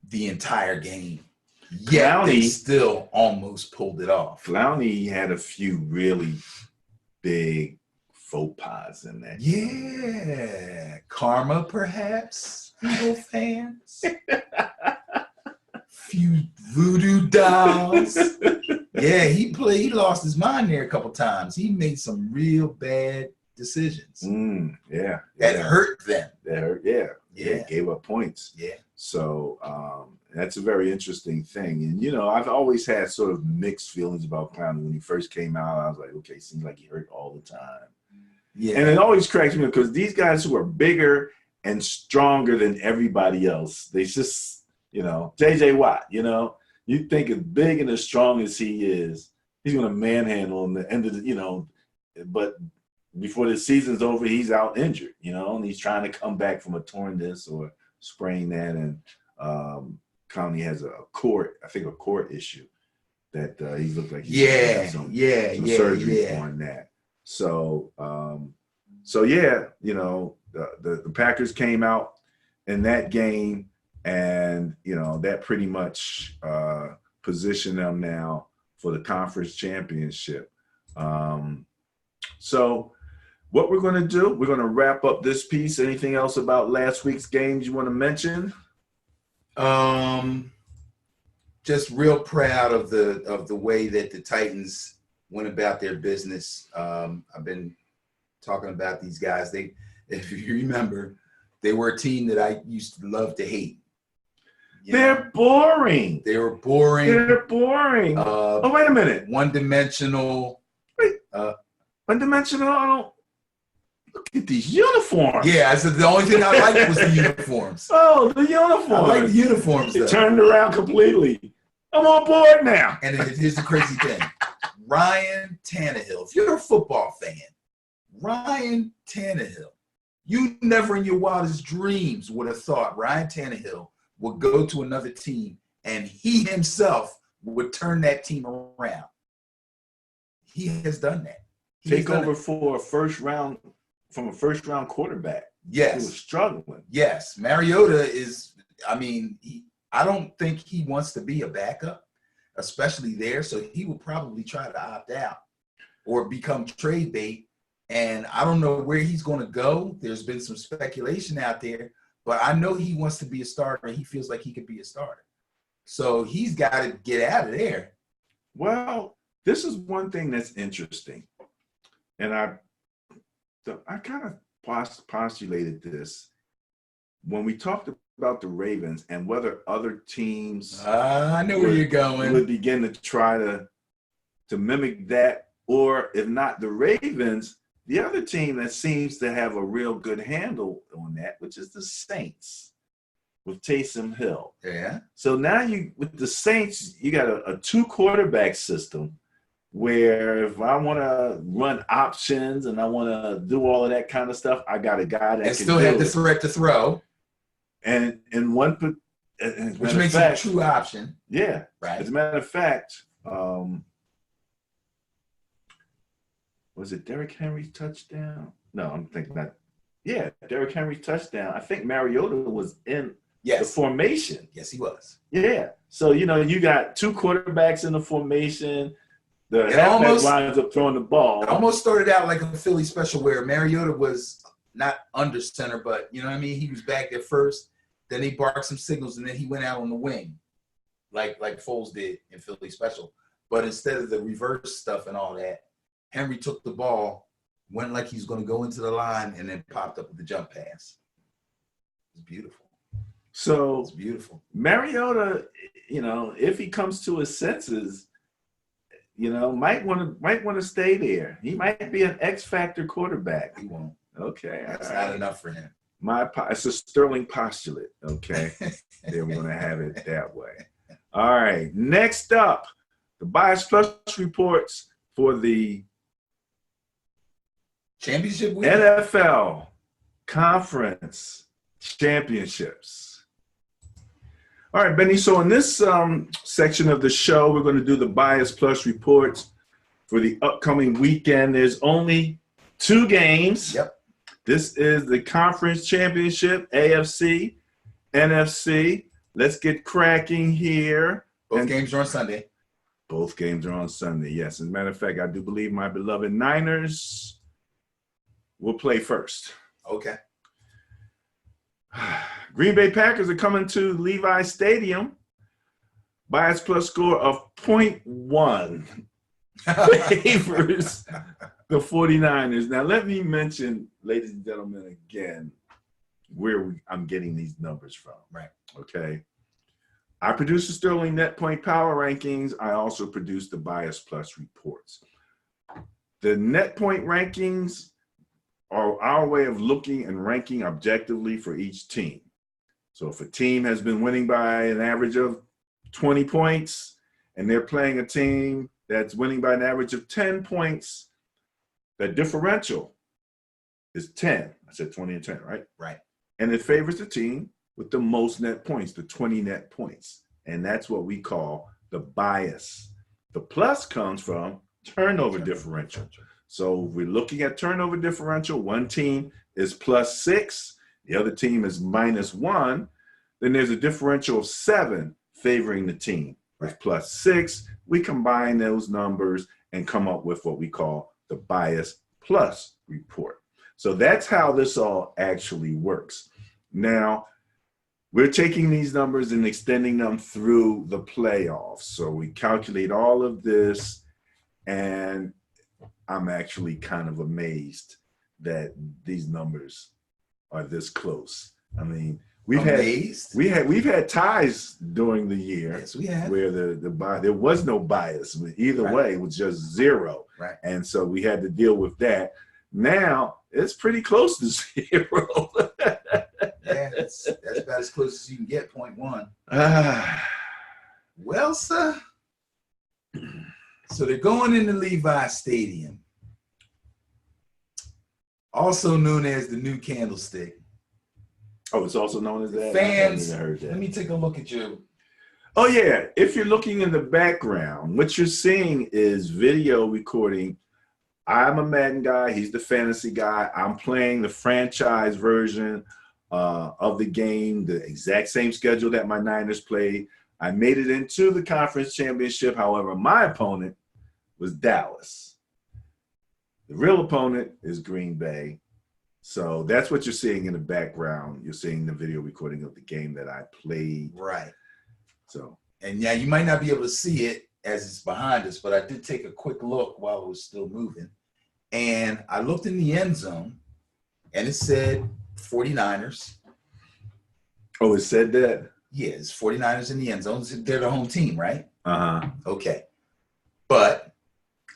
the entire game. Yeah, they still almost pulled it off. Clowney had a few really big faux pas in that. Yeah. Karma, perhaps, Eagle fans. Few voodoo dolls. Yeah, he lost his mind there a couple times. He made some real bad decisions. That hurt them. That hurt, yeah. Yeah. Gave up points. Yeah. So that's a very interesting thing. And, I've always had sort of mixed feelings about Clowney. When he first came out, I was like, okay, seems like he hurt all the time. Yeah. And it always cracks me up because these guys who are bigger and stronger than everybody else, they just, JJ Watt, you think as big and as strong as he is, he's going to manhandle him at the end of the, but before the season's over, he's out injured, and he's trying to come back from a torn this or sprain that. And Conley has a court issue that he looked like he some surgery on that. So yeah, the Packers came out in that game, and that pretty much positioned them now for the conference championship. So what we're going to do, we're going to wrap up this piece. Anything else about last week's games you want to mention? Just real proud of the way that the Titans went about their business. I've been talking about these guys. If you remember, they were a team that I used to love to hate. They're boring. They were boring. They're boring. Oh, wait a minute. One-dimensional. One-dimensional? I don't. Look at these uniforms. Yeah, I said the only thing I liked was the uniforms. Oh, the uniforms. I like the uniforms, though. It turned around completely. I'm on board now. And here's the crazy thing. Ryan Tannehill, if you're a football fan, Ryan Tannehill, you never in your wildest dreams would have thought Ryan Tannehill would go to another team and he himself would turn that team around. He has done that. Take over for a first round quarterback. Yes. He was struggling. Yes. Mariota is, I don't think he wants to be a backup, especially there. So he will probably try to opt out or become trade bait. And I don't know where he's going to go. There's been some speculation out there, but I know he wants to be a starter. He feels like he could be a starter. So he's got to get out of there. Well, this is one thing that's interesting. And I kind of postulated this when we talked about the Ravens and whether other teams I know where you're going would begin to try to mimic that, or if not the Ravens, the other team that seems to have a real good handle on that, which is the Saints with Taysom Hill. Yeah. So now with the Saints, you got a two quarterback system where if I want to run options and I want to do all of that kind of stuff, I got a guy that can still have the threat to throw. And which makes it a true option. Yeah. Right. As a matter of fact, was it Derrick Henry's touchdown? No, I'm thinking that. Yeah, Derrick Henry's touchdown. I think Mariota was in the formation. Yes, he was. Yeah. So, you got two quarterbacks in the formation. The halfback winds up throwing the ball. It almost started out like a Philly special where Mariota was not under center, but he was back there first. Then he barked some signals, and then he went out on the wing, like Foles did in Philly special. But instead of the reverse stuff and all that, Henry took the ball, went like he was going to go into the line, and then popped up with the jump pass. It's beautiful. So it's beautiful. Mariota, if he comes to his senses, might want to stay there. He might be an X factor quarterback. He won't. Okay, that's not enough for him. It's a sterling postulate. Okay, they're going to have it that way. All right. Next up, the Bias Plus reports for the championship week? NFL Conference Championships. All right, Benny. So in this section of the show, we're going to do the Bias Plus reports for the upcoming weekend. There's only 2 games. Yep. This is the Conference Championship, AFC, NFC. Let's get cracking here. Both games are on Sunday. Both games are on Sunday, yes. As a matter of fact, I do believe my beloved Niners will play first. Okay. Green Bay Packers are coming to Levi Stadium. Bias Plus score of 0.1 favors the 49ers. Now, let me mention, ladies and gentlemen, again, where I'm getting these numbers from. Right. Okay. I produce the Sterling Net Point Power Rankings. I also produce the Bias Plus reports. The Net Point Rankings are our way of looking and ranking objectively for each team. So if a team has been winning by an average of 20 points and they're playing a team that's winning by an average of 10 points, the differential is 10. I said 20 and 10, right? Right. And it favors the team with the most net points, the 20 net points. and that's what we call the bias. The plus comes from turnover differential. So if we're looking at turnover differential, one team is +6, the other team is -1, then there's a differential of 7 favoring the team. With +6, we combine those numbers and come up with what we call the bias plus report. So that's how this all actually works. Now, we're taking these numbers and extending them through the playoffs. So we calculate all of this, and I'm actually kind of amazed that these numbers are this close. I mean, we've had ties during the year. Yes, we have. Where there was no bias. Either way, it was just 0. Right. And so we had to deal with that. Now it's pretty close to 0. Yeah, that's about as close as you can get, 0.1. Well, sir, so they're going into Levi Stadium, also known as the New Candlestick. Oh, it's also known as that? Fans, I heard that. let me take a look at you. Oh, yeah. If you're looking in the background, what you're seeing is video recording. I'm a Madden guy. He's the fantasy guy. I'm playing the franchise version of the game, the exact same schedule that my Niners played. I made it into the conference championship. However, my opponent was Dallas. The real opponent is Green Bay. So that's what you're seeing in the background. You're seeing the video recording of the game that I played. Right. So, and yeah, you might not be able to see it as it's behind us, but I did take a quick look while it was still moving. And I looked in the end zone, and it said 49ers. oh, it said that? Yeah, it's 49ers in the end zone. They're the home team, right? Uh-huh. Okay. But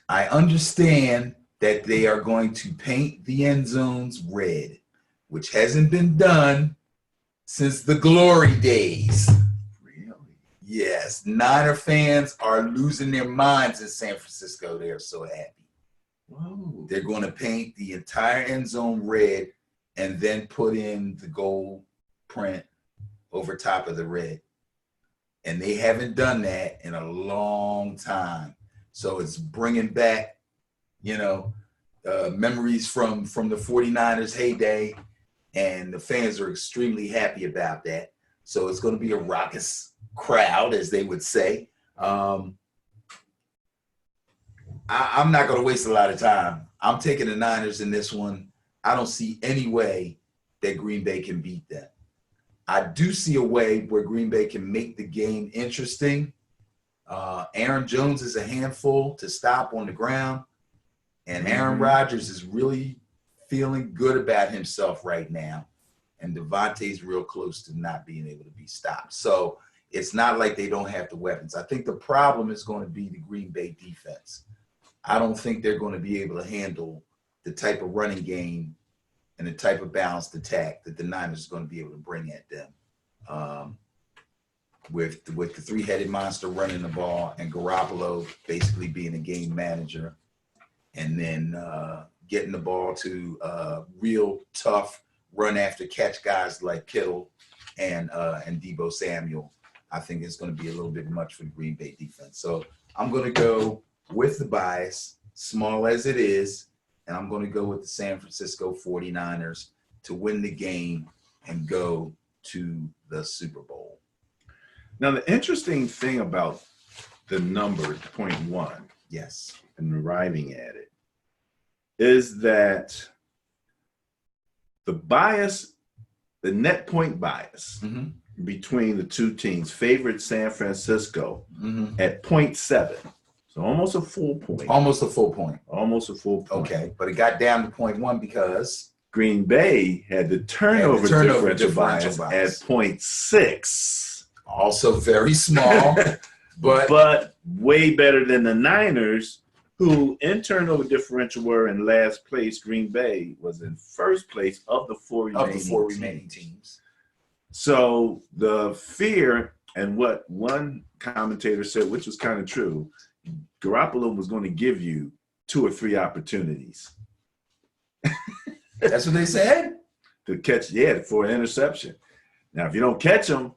I understand that they are going to paint the end zones red, which hasn't been done since the glory days. Really? Yes, Niner fans are losing their minds in San Francisco. They are so happy. Whoa. They're going to paint the entire end zone red and then put in the gold print over top of the red. And they haven't done that in a long time. So it's bringing back, memories from the 49ers heyday, and the fans are extremely happy about that. So it's going to be a raucous crowd, as they would say. I'm not going to waste a lot of time. I'm taking the Niners in this one. I don't see any way that Green Bay can beat them. I do see a way where Green Bay can make the game interesting. Aaron Jones is a handful to stop on the ground, and Aaron Rodgers is really feeling good about himself right now, and Devontae's real close to not being able to be stopped. So it's not like they don't have the weapons. I think the problem is going to be the Green Bay defense. I don't think they're going to be able to handle the type of running game and the type of balanced attack that the Niners are going to be able to bring at them. With the three-headed monster running the ball and Garoppolo basically being a game manager, and then getting the ball to real tough run after catch guys like Kittle and Deebo Samuel, I think it's going to be a little bit much for the Green Bay defense. So I'm going to go with the bias, small as it is, and I'm going to go with the San Francisco 49ers to win the game and go to the Super Bowl. Now, the interesting thing about the number 0.1, yes, and arriving at it, is that the bias, the net point bias between the two teams favored San Francisco at 0.7. So almost a full point. Almost a full point. Almost a full point. Okay, but it got down to 0.1 because Green Bay had the turnover differential bias at 0.6. Also very small, but way better than the Niners, who in turnover differential were in last place. Green Bay was in first place of the four remaining teams. So the fear, and what one commentator said, which was kind of true, Garoppolo was going to give you 2 or 3 opportunities. That's what they said? To catch, for an interception. Now, if you don't catch them,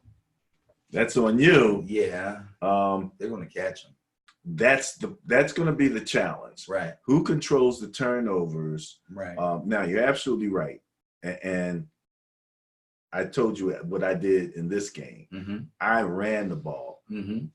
That's on you. Yeah, Um, they're going to catch him. that's going to be the challenge. Right. Who controls the turnovers? Right. Now you're absolutely right, and I told you what I did in this game. Mm-hmm. I ran the ball Mm-hmm.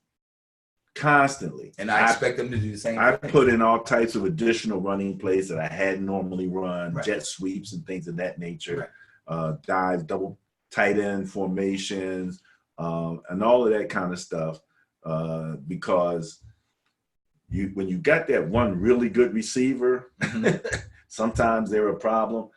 constantly, And I expect them to do the same I thing. put in all types of additional running plays that I hadn't normally run, Right. jet sweeps and things of that nature, Right. dives, double tight end formations, and all of that kind of stuff. Because when you got that one really good receiver, sometimes they're a problem.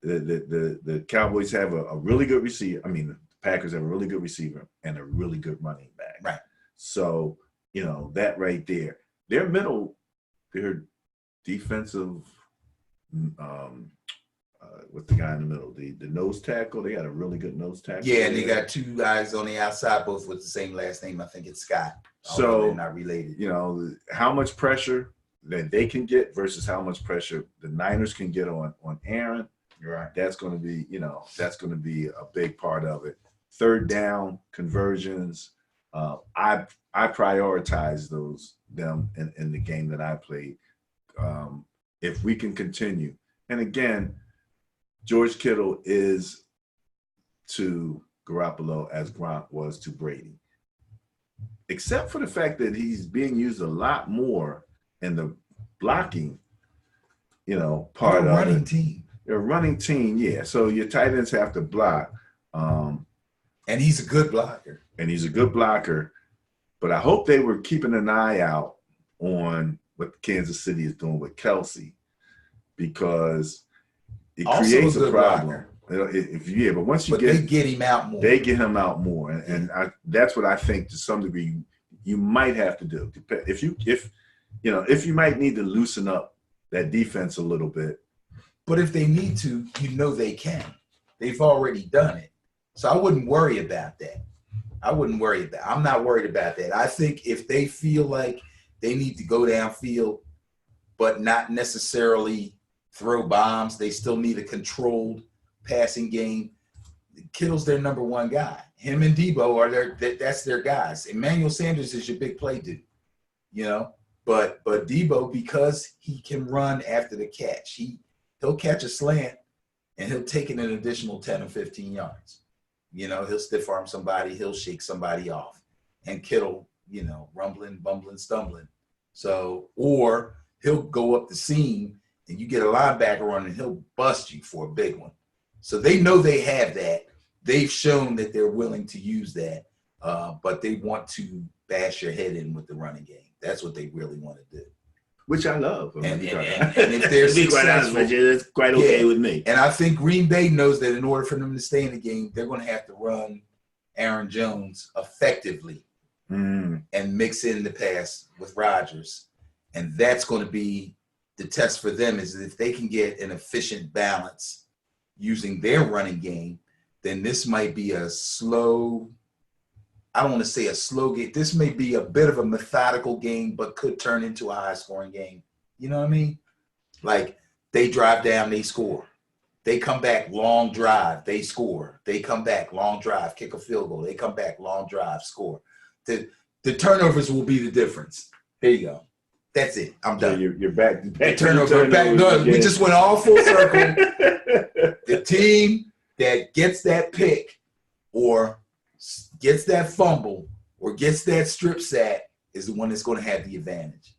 The Cowboys have a really good receiver. I mean, the Packers have a really good receiver and a really good running back. Right. So, that right there, their defensive, what's the guy in the middle? The nose tackle. They got a really good nose tackle. Yeah, and they got two guys on the outside, both with the same last name. I think it's Scott. So they're not related. How much pressure that they can get versus how much pressure the Niners can get on Aaron. Right. That's going to be, that's going to be a big part of it. Third down conversions. I prioritize them in the game that I played. If we can continue, and again, George Kittle is to Garoppolo as Gronk was to Brady, except for the fact that he's being used a lot more in the blocking, part of running it. team. They're a running team, yeah. So your tight ends have to block. And he's a good blocker. But I hope they were keeping an eye out on what Kansas City is doing with Kelsey, because it Also creates a problem. blocker. But once you they get him out more. They get him out more, and that's what I think to some degree you might have to do. If you might need to loosen up that defense a little bit. But if they need to, they can. They've already done it. So I wouldn't worry about that. I'm not worried about that. I think if they feel like they need to go downfield, but not necessarily throw bombs, they still need a controlled passing game. Kittle's their number one guy. Him and Debo that's their guys. Emmanuel Sanders is your big play dude, But Debo, because he can run after the catch, he'll catch a slant and he'll take it an additional 10 or 15 yards. He'll stiff arm somebody, he'll shake somebody off. And Kittle, rumbling, bumbling, stumbling. So, or he'll go up the seam and you get a linebacker on and he'll bust you for a big one. So they know they have that. They've shown that they're willing to use that, but they want to bash your head in with the running game. That's what they really want to do. Which I love. And if they're successful, it's quite okay with me. And I think Green Bay knows that in order for them to stay in the game, they're going to have to run Aaron Jones effectively and mix in the pass with Rodgers. And that's going to be the test for them, is if they can get an efficient balance using their running game, then this might be a slow, I don't want to say a slow game. This may be a bit of a methodical game, but could turn into a high-scoring game. You know what I mean? Like, they drive down, they score. They come back, long drive, they score. They come back, long drive, kick a field goal. They come back, long drive, score. The turnovers will be the difference. There you go. That's it. I'm done. So you're back. The turnover. No, we just went all full circle. The team that gets that pick or gets that fumble or gets that strip sack is the one that's going to have the advantage.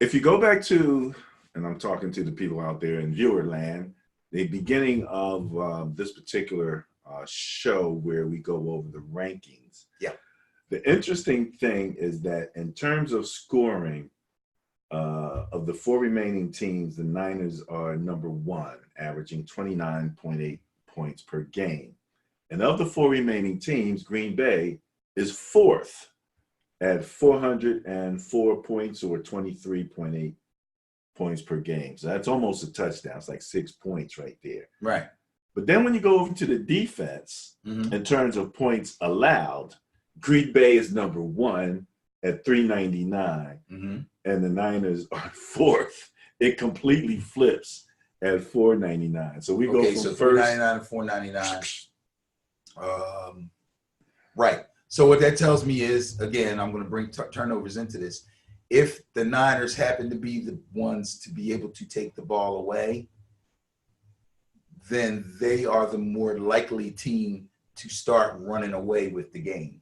If you go back to, and I'm talking to the people out there in viewer land, the beginning of this particular show where we go over the rankings. Yeah. The interesting thing is that in terms of scoring, of the four remaining teams, the Niners are number one, averaging 29.8 points per game. And of the four remaining teams, Green Bay is fourth at 404 points, or 23.8 points per game. So that's almost a touchdown. It's like 6 points right there. Right. But then when you go over to the defense, in terms of points allowed, Green Bay is number one at 399, and the Niners are fourth. It completely flips at 499. So we go from so first 399 to 499. Right. So what that tells me is, again, I'm going to bring turnovers into this. If the Niners happen to be the ones to be able to take the ball away, then they are the more likely team to start running away with the game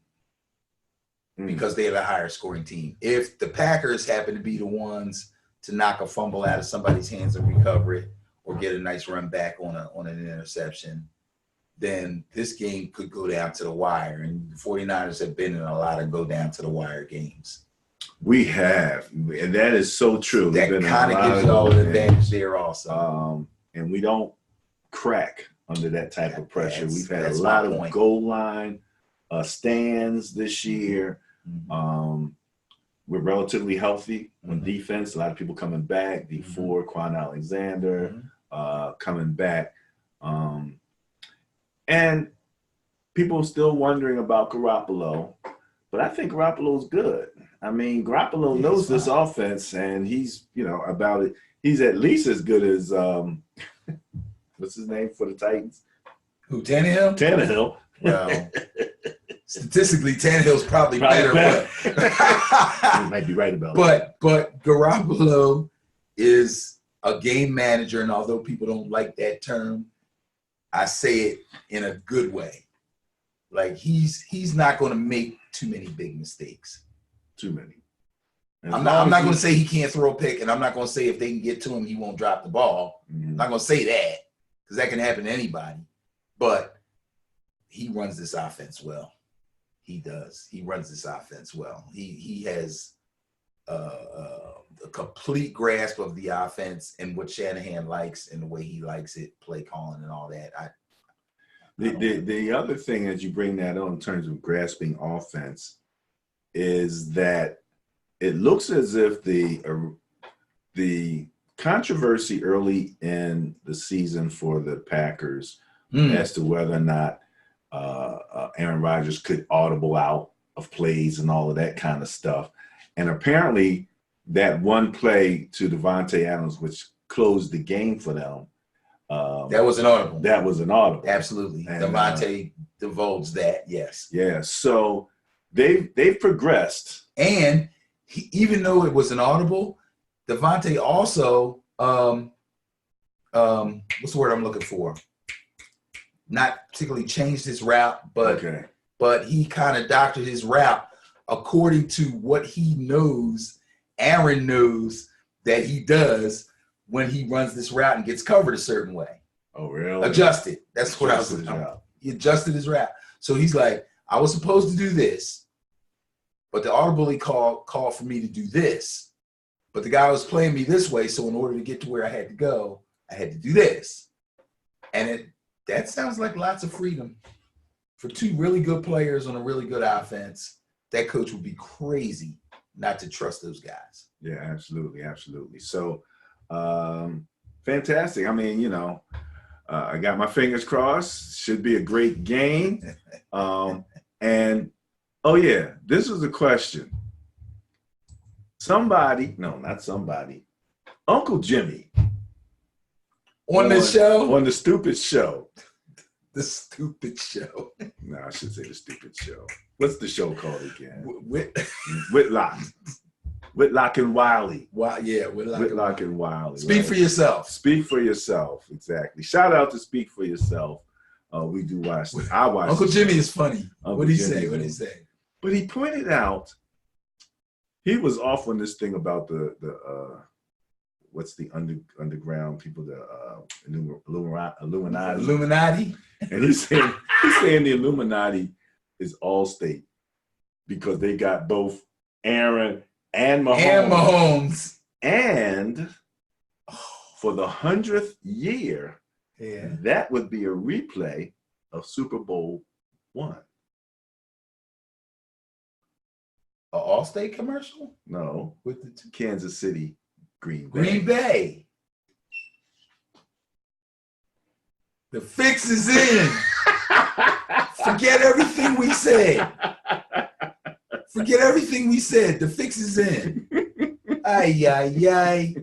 because they're the higher scoring team. If the Packers happen to be the ones to knock a fumble out of somebody's hands and recover it, or get a nice run back on an interception, then this game could go down to the wire. And the 49ers have been in a lot of go down to the wire games. We have, and that is so true. That kind of gives y'all an advantage there also. And we don't crack under that type of pressure. We've had a that's lot my of point. goal line stands this year. Mhm. We're relatively healthy on Mhm. defense. A lot of people coming back. D4, Quan Alexander coming back. And people still wondering about Garoppolo, but I think Garoppolo's good. I mean, Garoppolo knows this offense, and he's, about it. He's at least as good as what's his name for the Titans? Who, Tannehill? Tannehill. Well, statistically, Tannehill's probably better. You might be right about that. But Garoppolo is a game manager, and although people don't like that term, I say it in a good way. Like he's not going to make too many big mistakes. Too many. I'm not going to say he can't throw a pick, and I'm not going to say if they can get to him, he won't drop the ball. I'm not going to say that because that can happen to anybody. But he runs this offense well. He does. He runs this offense well. He has a complete grasp of the offense and what Shanahan likes and the way he likes it, play calling and all that. The other thing as you bring that on in terms of grasping offense is that it looks as if the controversy early in the season for the Packers as to whether or not Aaron Rodgers could audible out of plays and all of that kind of stuff. And apparently that one play to Devontae Adams, which closed the game for them. That was an audible. That was an audible. Absolutely. And, Devontae divulged that, yes. Yeah, so they've progressed. And even though it was an audible, Devontae also, what's the word I'm looking for? Not particularly changed his route, but he kind of doctored his route according to what he knows, Aaron knows that he does when he runs this route and gets covered a certain way. Oh, really? Adjusted. That's what I was saying. He adjusted his route. So he's like, I was supposed to do this, but the audible called for me to do this. But the guy was playing me this way, so in order to get to where I had to go, I had to do this. And that sounds like lots of freedom. For two really good players on a really good offense, that coach would be crazy not to trust those guys. Yeah, absolutely, absolutely. So, fantastic. I mean, I got my fingers crossed. Should be a great game. And, oh, yeah, this was a question. Uncle Jimmy. On this show? On the Stupid Show. The Stupid Show. No, I should say the Stupid Show. What's the show called again? Whitlock. Whitlock and Wiley. Whitlock and Wiley. Speak for yourself. Speak for yourself. Exactly. Shout out to Speak for Yourself. We do watch. I watch. Uncle Jimmy is funny. What did he say? But he pointed out he was off on this thing about the what's the underground people, the Illuminati. Illuminati. And he's saying the Illuminati is Allstate because they got both Aaron and Mahomes. And for the 100th year, that would be a replay of Super Bowl I. An Allstate commercial? No, with the Kansas City, Green Bay. Green Bay. The fix is in. Forget everything we said. Forget everything we said. The fix is in. Ay, ay, ay.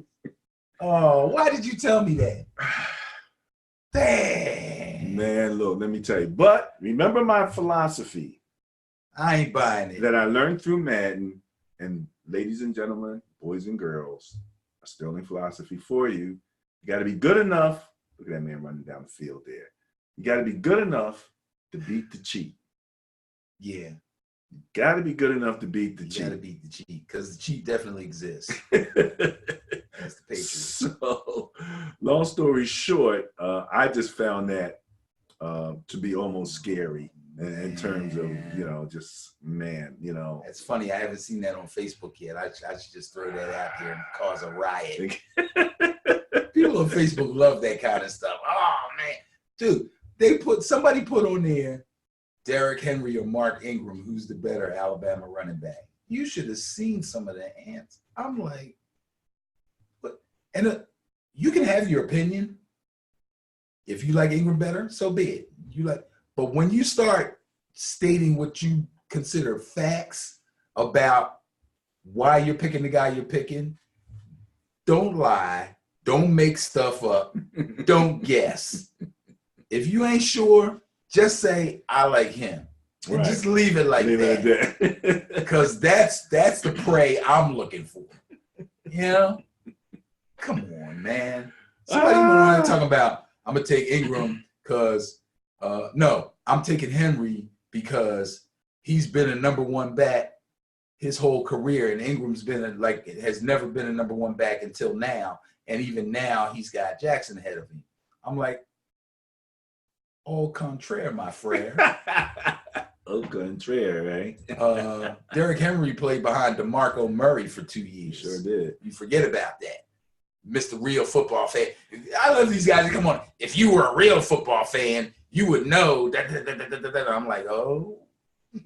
Oh, why did you tell me that? Dang. Man, look, let me tell you. But remember my philosophy I ain't buying it. that I learned through Madden. And ladies and gentlemen, boys and girls, a sterling philosophy for you. You got to be good enough. Look at that man running down the field there. You got to be good enough to beat the cheat. Yeah. You got to be good enough to beat the cheat. You got to beat the cheat because the cheat definitely exists. That's the Patriots. So, long story short, I just found that to be almost scary in terms of, just, man, It's funny. I haven't seen that on Facebook yet. I should just throw that out there and cause a riot. People on Facebook love that kind of stuff. Oh, man. Dude, somebody put on there Derrick Henry or Mark Ingram, who's the better Alabama running back. You should have seen some of the ants. I'm like, what? And you can have your opinion. If you like Ingram better, so be it. But when you start stating what you consider facts about why you're picking the guy you're picking, don't lie, don't make stuff up, don't guess. If you ain't sure, just say I like him, and Right. just leave it like that. Because that's the prey I'm looking for. Come on, man. Somebody want to talk about I'm gonna take Ingram because no, I'm taking Henry because he's been a number one back his whole career, and Ingram's been has never been a number one back until now, and even now he's got Jackson ahead of him. I'm like, au contraire, my friend. Au contraire, right? Derrick Henry played behind DeMarco Murray for 2 years. Sure did. You forget about that. Mr. Real Football Fan. I love these guys. Come on. If you were a real football fan, you would know that. I'm like, oh,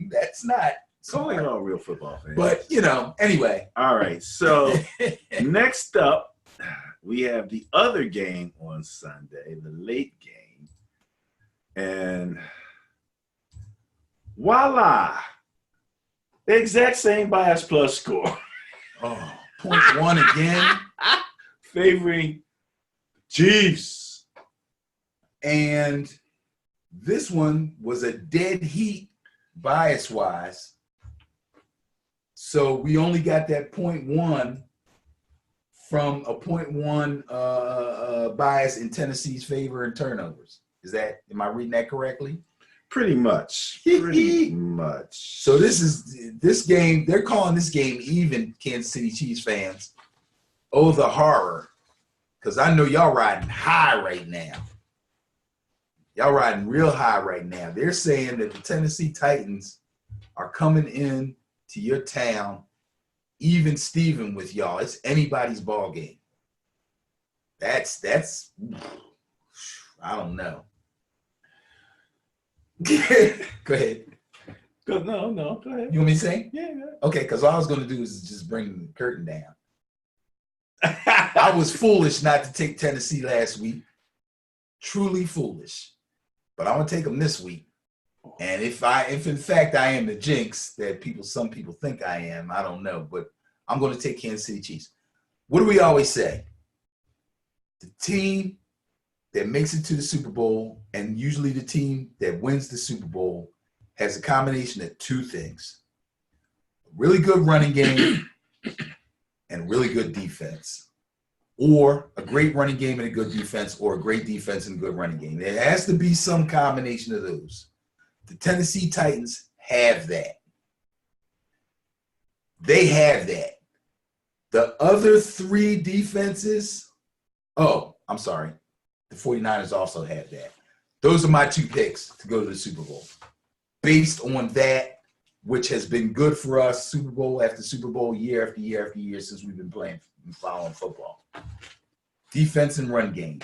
that's not. So ain't all real football fans. But, anyway. All right. So next up, we have the other game on Sunday, the late game. And voila, the exact same bias plus score. Oh, 0.1 again. Favoring Chiefs. And this one was a dead heat bias-wise. So we only got that 0.1 from a 0.1 bias in Tennessee's favor in turnovers. Am I reading that correctly? Pretty much. Pretty much. So this game, they're calling this game even, Kansas City Chiefs fans. Oh, the horror. Because I know y'all riding high right now. Y'all riding real high right now. They're saying that the Tennessee Titans are coming in to your town, even Steven with y'all. It's anybody's ball game. That's I don't know. Go ahead. No, go ahead. You want me to say? Yeah. Okay, because all I was going to do is just bring the curtain down. I was foolish not to take Tennessee last week. Truly foolish. But I'm going to take them this week. And if in fact I am the jinx that some people think I am, I don't know. But I'm going to take Kansas City Chiefs. What do we always say? The team that makes it to the Super Bowl, and usually the team that wins the Super Bowl, has a combination of two things. A really good running game and really good defense. Or a great running game and a good defense, or a great defense and a good running game. There has to be some combination of those. The Tennessee Titans have that. They have that. The other three defenses, I'm sorry. The 49ers also have that. Those are my two picks to go to the Super Bowl. Based on that, which has been good for us, Super Bowl after Super Bowl, year after year after year since we've been playing and following football. Defense and run game.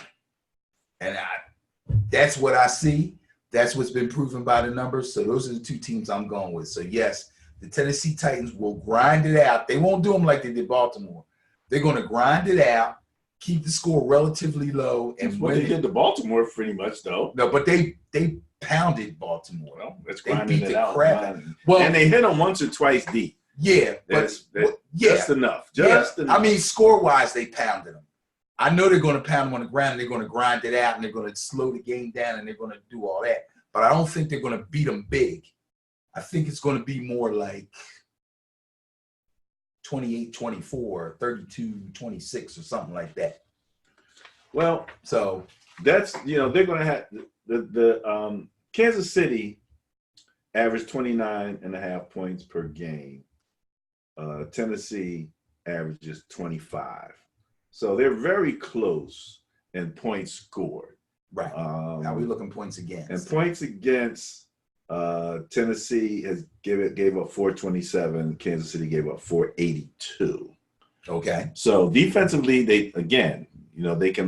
And that's what I see. That's what's been proven by the numbers. So those are the two teams I'm going with. So, yes, the Tennessee Titans will grind it out. They won't do them like they did Baltimore. They're going to grind it out, keep the score relatively low. And what they did to Baltimore pretty much, though. No, but they pounded Baltimore. Well, that's They grinding beat it the out. crap. Well, and they hit them once or twice deep. Yeah, That's yeah. just enough. Just enough. I mean, score-wise, they pounded them. I know they're going to pound them on the ground, and they're going to grind it out, and they're going to slow the game down, and they're going to do all that. But I don't think they're going to beat them big. I think it's going to be more like 28-24, 32-26, or something like that. Well, So that's, they're going to have the Kansas City averaged 29.5 points per game. Tennessee averages 25. So they're very close in points scored. right. Now we're looking points against. And points against, Tennessee gave up 427. Kansas City gave up 482. Okay. So defensively, they can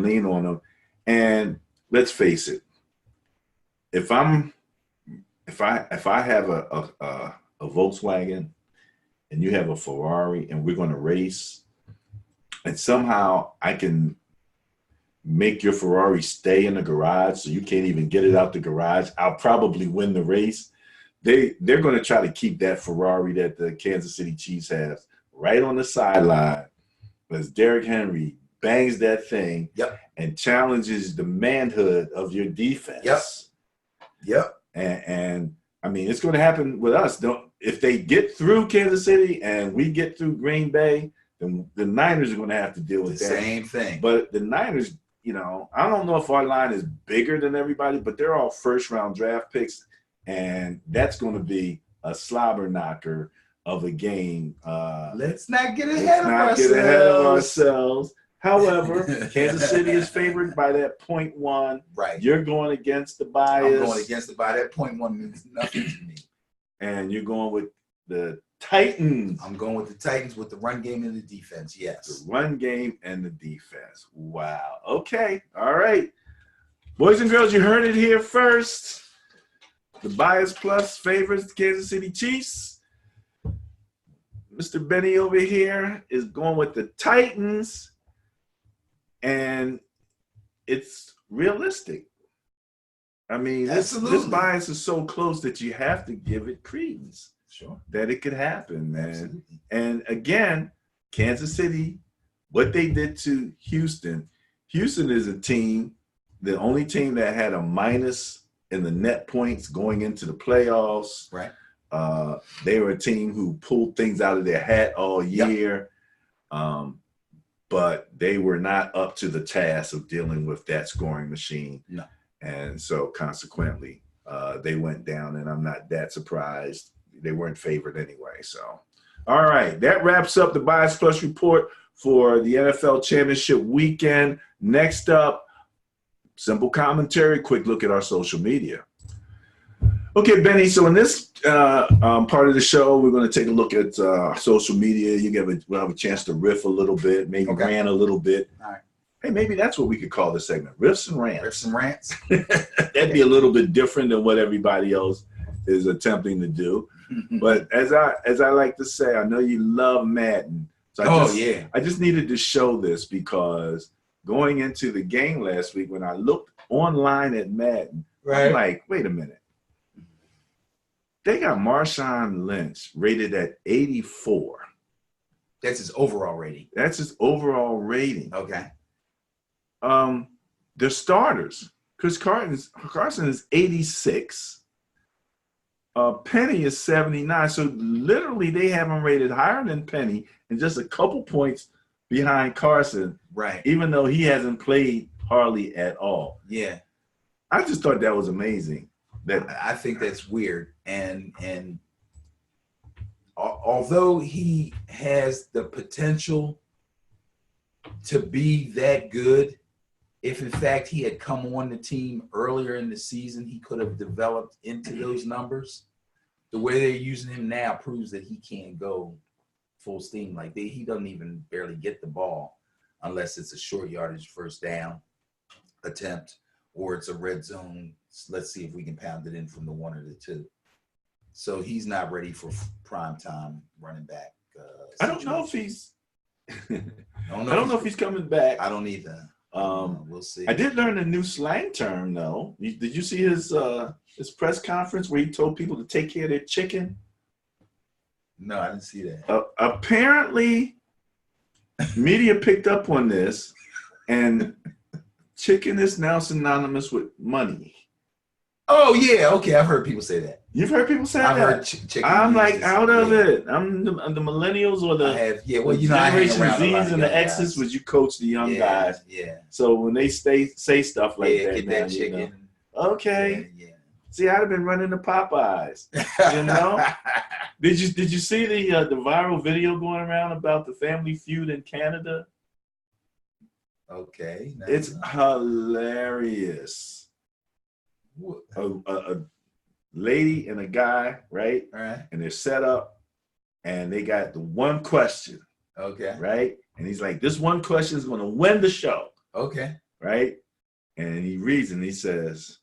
lean on them. And let's face it, if I have a Volkswagen and you have a Ferrari and we're going to race, and somehow I can make your Ferrari stay in the garage so you can't even get it out the garage, I'll probably win the race. They're going to try to keep that Ferrari that the Kansas City Chiefs have right on the sideline as Derrick Henry bangs that thing and challenges the manhood of your defense. Yep. And I mean, it's going to happen with us. If they get through Kansas City and we get through Green Bay, then the Niners are going to have to deal with The that. same thing. But the Niners, I don't know if our line is bigger than everybody, but they're all first-round draft picks, and that's going to be a slobber knocker of a game. Let's not get ahead of ourselves. However, Kansas City is favored by that 0.1. Right. You're going against the bias. I'm going against the bias. That 0.1 means nothing to me. And you're going with the Titans. I'm going with the Titans with the run game and the defense. Yes. The run game and the defense. Wow. Okay. All right. Boys and girls, you heard it here first. The Bias Plus favors the Kansas City Chiefs. Mr. Benny over here is going with the Titans. And it's realistic. I mean, this bias is so close that you have to give it credence. Sure. That it could happen, man. Absolutely. And again, Kansas City, what they did to Houston is a team, the only team that had a minus in the net points going into the playoffs. Right. They were a team who pulled things out of their hat all year. But they were not up to the task of dealing with that scoring machine. No. And so consequently, they went down, and I'm not that surprised. They weren't favored anyway. So, all right, that wraps up the Bias Plus report for the NFL Championship weekend. Next up, simple commentary, quick look at our social media. Okay, Benny, so in this part of the show, we're going to take a look at social media. We'll have a chance to riff a little bit, maybe rant a little bit. All right. Hey, maybe that's what we could call this segment, Riffs and Rants. Riffs and Rants. That'd be a little bit different than what everybody else is attempting to do. But as I like to say, I know you love Madden. So I just needed to show this because going into the game last week, when I looked online at Madden, I'm like, wait a minute. They got Marshawn Lynch rated at 84. That's his overall rating. That's his overall rating. Okay. The starters, Chris Carson is 86. Penny is 79. So literally they have him rated higher than Penny and just a couple points behind Carson. Right. Even though he hasn't played hardly at all. Yeah. I just thought that was amazing. I think that's weird. And although he has the potential to be that good, if in fact he had come on the team earlier in the season, he could have developed into those numbers. The way they're using him now proves that he can't go full steam. Like he doesn't even barely get the ball unless it's a short yardage first down attempt or it's a red zone. Let's see if we can pound it in from the 1 or the 2. So he's not ready for prime time running back. I don't know if he's. I don't know if he's coming back. I don't either. We'll see. I did learn a new slang term though. Did you see his press conference where he told people to take care of their chicken? No, I didn't see that. Apparently, media picked up on this, And chicken is now synonymous with money. Oh yeah, okay. I've heard people say that. You've heard people say I've that? heard chicken. I'm like uses- out of yeah. it. I'm the millennials or I the have, yeah. Well, you know, I hang Generation around a lot Z's of and young the X's, guys. was you coach the young Yeah, guys. yeah, So when they say stuff like yeah. that, Get now, that chicken. you know, okay. Yeah, See, I'd have been running to Popeyes. yeah. You know? Did you see the viral video going around about the Family Feud in Canada? Okay. No, It's no. hilarious. A lady and a guy, right? All right. And they're set up, and they got the one question, Okay. right? And he's like, this one question is going to win the show, Okay. right? And he reads and he says,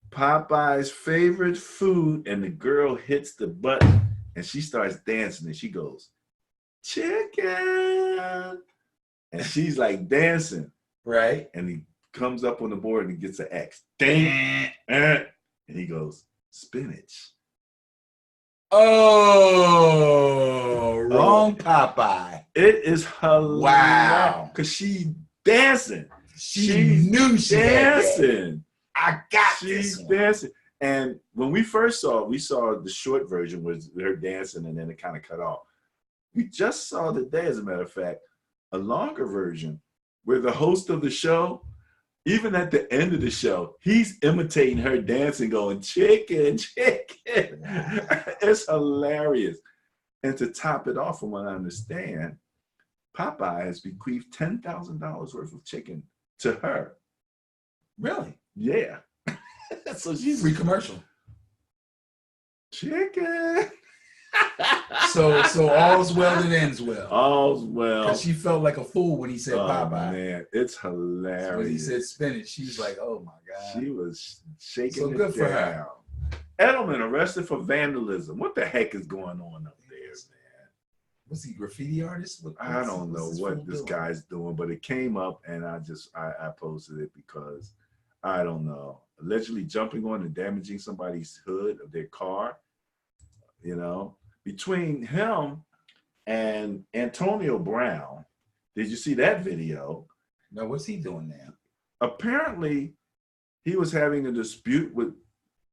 Popeye's favorite food, and the girl hits the button and she starts dancing and she goes, chicken. And she's like dancing. Right. And he comes up on the board and he gets an X. Dang. And he goes, spinach. Oh, wrong Popeye. It is hilarious. Wow. Because she dancing. She knew she had that. dancing. I got She's this one. dancing. And when we first saw it, we saw the short version was her dancing and then it kind of cut off. We just saw today, as a matter of fact, a longer version where the host of the show, even at the end of the show, he's imitating her dancing, going, chicken, chicken. It's hilarious. And to top it off, from what I understand, Popeye has bequeathed $10,000 worth of chicken to her. Really? Yeah. So she's Free commercial. chicken. So all's well that ends well. All's well. Because she felt like a fool when he said Popeye. Man, it's So hilarious. when he said spinach, she was like, "Oh my god!" She was shaking So it good for down. her. Edelman arrested for vandalism. What the heck is going on up there, man? Was he a graffiti artist? I don't know what's what fool this doing? guy's doing, but it came up and I posted it because I don't know. Allegedly jumping on and damaging somebody's hood of their car. You know, between him and Antonio Brown, did you see that video? No, what's he doing now? Apparently, he was having a dispute with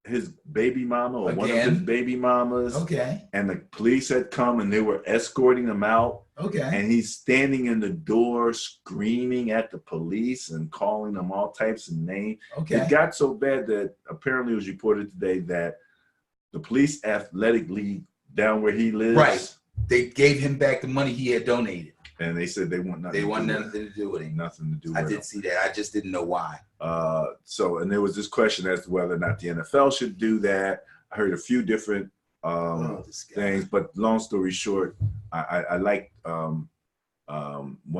his baby mama or one of his Again? baby mamas. Okay, And the police had come and they were escorting him out. okay. And he's standing in the door screaming at the police and calling them all types of names. Okay. It got so bad that apparently it was reported today that the police athletic league down where he lives, Right. They gave him back the money he had donated. and they said they want nothing. They to want do with nothing to do with it. him. Nothing to do I with did it. see that. I just didn't know why. And there was this question as to whether or not the NFL should do that. I heard a few different This guy. things, but long story short, I liked one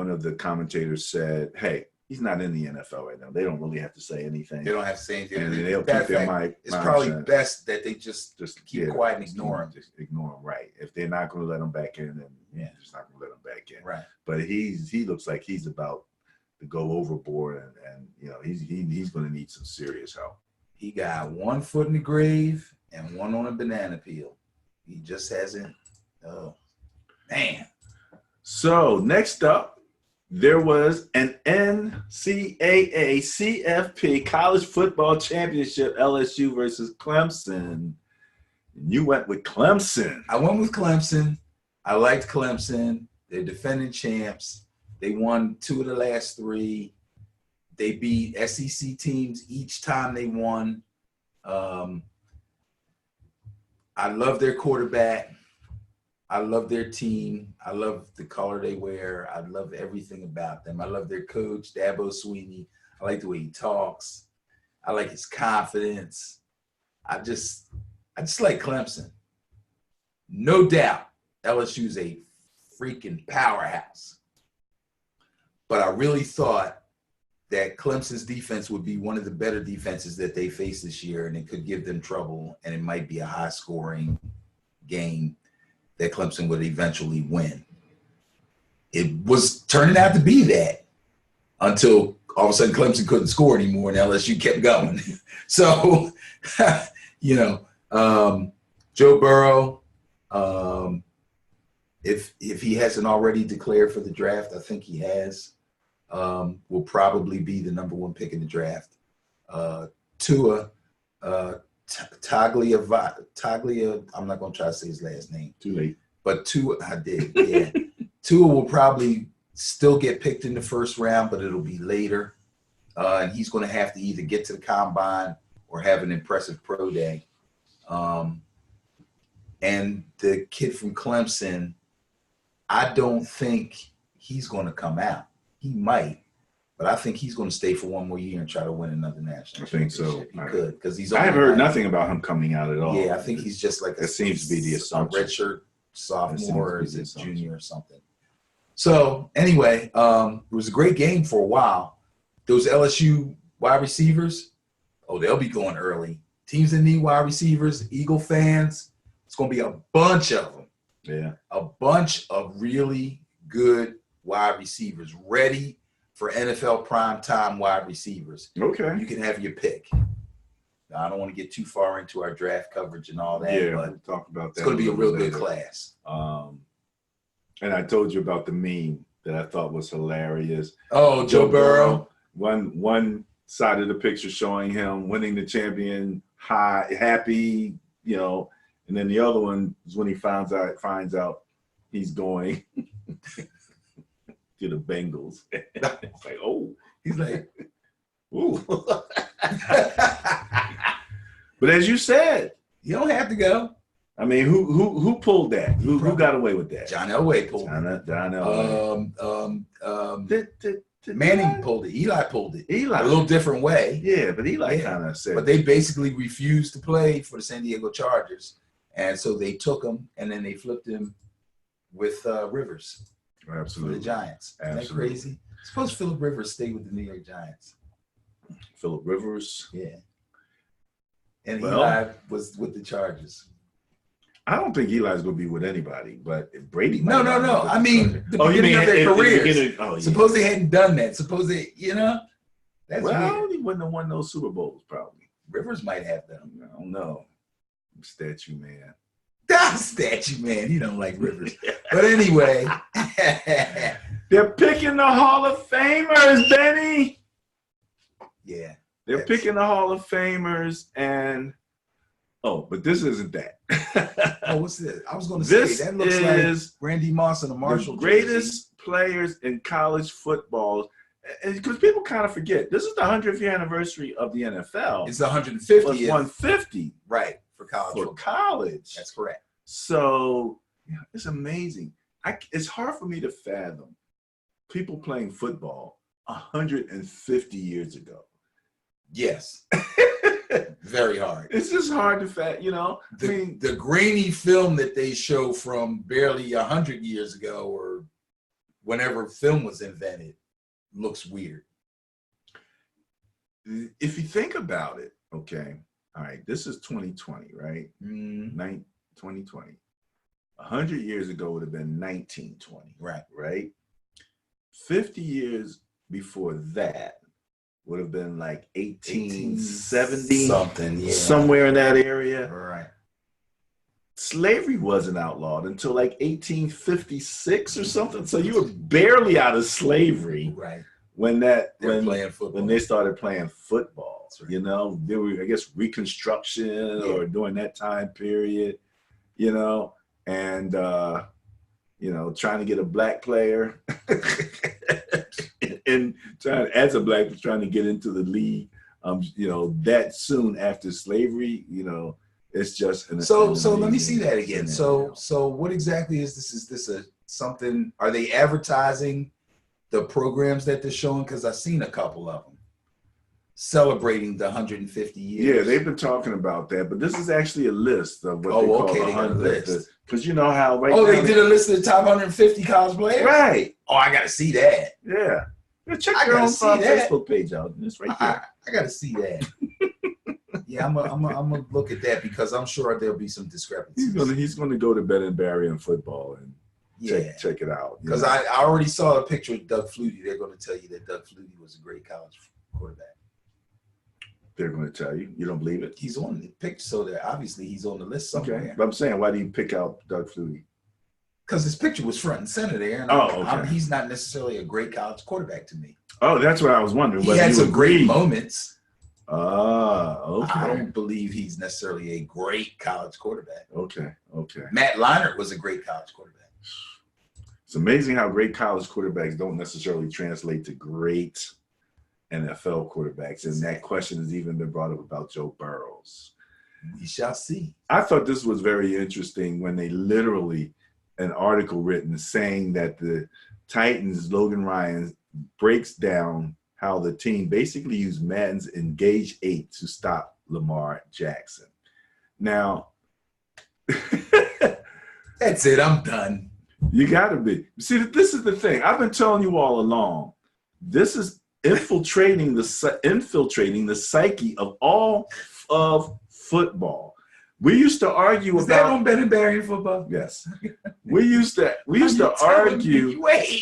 of the commentators said, "Hey, he's not in the NFL right now. They don't really have to say anything, They don't have to say anything. and they'll Matter keep of their fact, mic. it's probably best that they just keep quiet and ignore him. Just ignore him, right? If they're not going to let him back in, then yeah, just not going to let him back in. Right. But he looks like he's about to go overboard, and you know he's going to need some serious help. He got 1 foot in the grave and one on a banana peel. He just hasn't. Oh, man. So next up, there was an NCAA CFP College Football Championship, LSU versus Clemson. You went with Clemson. I went with Clemson. I liked Clemson. They're defending champs. They won 2 of the last 3. They beat SEC teams each time they won. I love their quarterback. I love their team. I love the color they wear. I love everything about them. I love their coach, Dabo Sweeney. I like the way he talks. I like his confidence. I just like Clemson. No doubt, LSU's a freaking powerhouse. But I really thought that Clemson's defense would be one of the better defenses that they face this year, and it could give them trouble, and it might be a high-scoring game that Clemson would eventually win. It was turning out to be that until all of a sudden Clemson couldn't score anymore and LSU kept going. So, Joe Burrow, if he hasn't already declared for the draft, I think he has. will probably be the #1 pick in the draft. Tua Taglia. I'm not going to try to say his last name. Too late. But Tua, I did. Yeah, Tua will probably still get picked in the first round, but it'll be later. And he's going to have to either get to the combine or have an impressive pro day. And the kid from Clemson, I don't think he's going to come out. He might, but I think he's going to stay for one more year and try to win another national think so. championship. He could, because he's. I haven't heard nothing about him coming out at all. Yeah, I think he's just like that seems to be the assumption. A redshirt sophomore, or is it junior or something? So anyway, it was a great game for a while. Those LSU wide receivers, they'll be going early. Teams that need wide receivers, Eagle fans, it's going to be a bunch of them. Yeah. A bunch of really good wide receivers ready for NFL primetime wide receivers. Okay. You can have your pick. Now, I don't want to get too far into our draft coverage and all that, Yeah, but we'll talk about that. it's going to be a real good class. And I told you about the meme that I thought was hilarious. Oh, Joe Burrow. One side of the picture showing him winning the champion, happy, and then the other one is when he finds out he's going to the Bengals. It's like, he's like, ooh. But as you said, you don't have to go. I mean, who pulled that? Who got away with that? John Elway pulled it. John Elway. Manning pulled it. Eli pulled it. Eli. A little different way. Yeah, but Eli kind of said. But they basically refused to play for the San Diego Chargers. And so they took him, and then they flipped him with Rivers. Absolutely. For the Giants. Absolutely. Isn't that crazy? Suppose Phillip Rivers stayed with the New York Giants. Phillip Rivers. Yeah. And Eli was with the Chargers. I don't think Eli's going to be with anybody, but if Brady. No. I mean, the beginning of their careers. Suppose they hadn't done that. Suppose they, that's weird. He wouldn't have won those Super Bowls, probably. Rivers might have them. I don't know. Statue man. Statue man. You don't like Rivers. But anyway. They're picking the Hall of Famers, Benny. Yeah. They're picking the Hall of Famers, and but this isn't that. What's this? I was going to say that looks like Randy Moss and the Marshall. The greatest players in college football, because people kind of forget. This is the 100th year anniversary of the NFL. It's the 150th. Plus 150, right, for college. For college, that's correct. So it's amazing. It's hard for me to fathom people playing football 150 years ago. Yes. Very hard. It's just hard to the grainy film that they show from barely 100 years ago or whenever film was invented looks weird. If you think about it, okay, all right, this is 2020, right? 2020. 100 years ago would have been 1920. Right? 50 years before that would have been like 1870 something, somewhere in that area. Right. Slavery wasn't outlawed until like 1856 or something. So you were barely out of slavery, right? When playing football. When they started playing football, right. There were, I guess, Reconstruction or during that time period, and trying to get a black player. And as a black was trying to get into the league, that soon after slavery, it's just so let me see that again. So what exactly is this? Is this something? Are they advertising the programs that they're showing? Because I've seen a couple of them celebrating the 150 years. Yeah, they've been talking about that, but this is actually a list of what they call they got a list. Because you know how now they did a list of the top 150 college players. Right. I got to see that. Yeah. Check your own Facebook page out. It's right there. I got to see that. Yeah, I'm gonna look at that because I'm sure there'll be some discrepancies. He's gonna go to Ben and Barry in football and check it out. Because I already saw a picture of Doug Flutie. They're going to tell you that Doug Flutie was a great college quarterback. They're going to tell you. You don't believe it? He's on the picture, so that obviously he's on the list somewhere. Okay, but I'm saying, why do you pick out Doug Flutie? Because his picture was front and center there. And okay. he's not necessarily a great college quarterback to me. Oh, that's what I was wondering. He whether had you some great agreed. moments. Okay. I don't believe he's necessarily a great college quarterback. Okay. Matt Leinart was a great college quarterback. It's amazing how great college quarterbacks don't necessarily translate to great NFL quarterbacks. And that question has even been brought up about Joe Burrows. We shall see. I thought this was very interesting when they literally, an article written saying that the Titans, Logan Ryan, breaks down how the team basically used Madden's Engage 8 to stop Lamar Jackson. Now, that's it. I'm done. You got to be. See, this is the thing. I've been telling you all along. This is infiltrating the psyche of all of football. We used to argue Is about that on Ben and Barry football? Yes. We used to argue wait.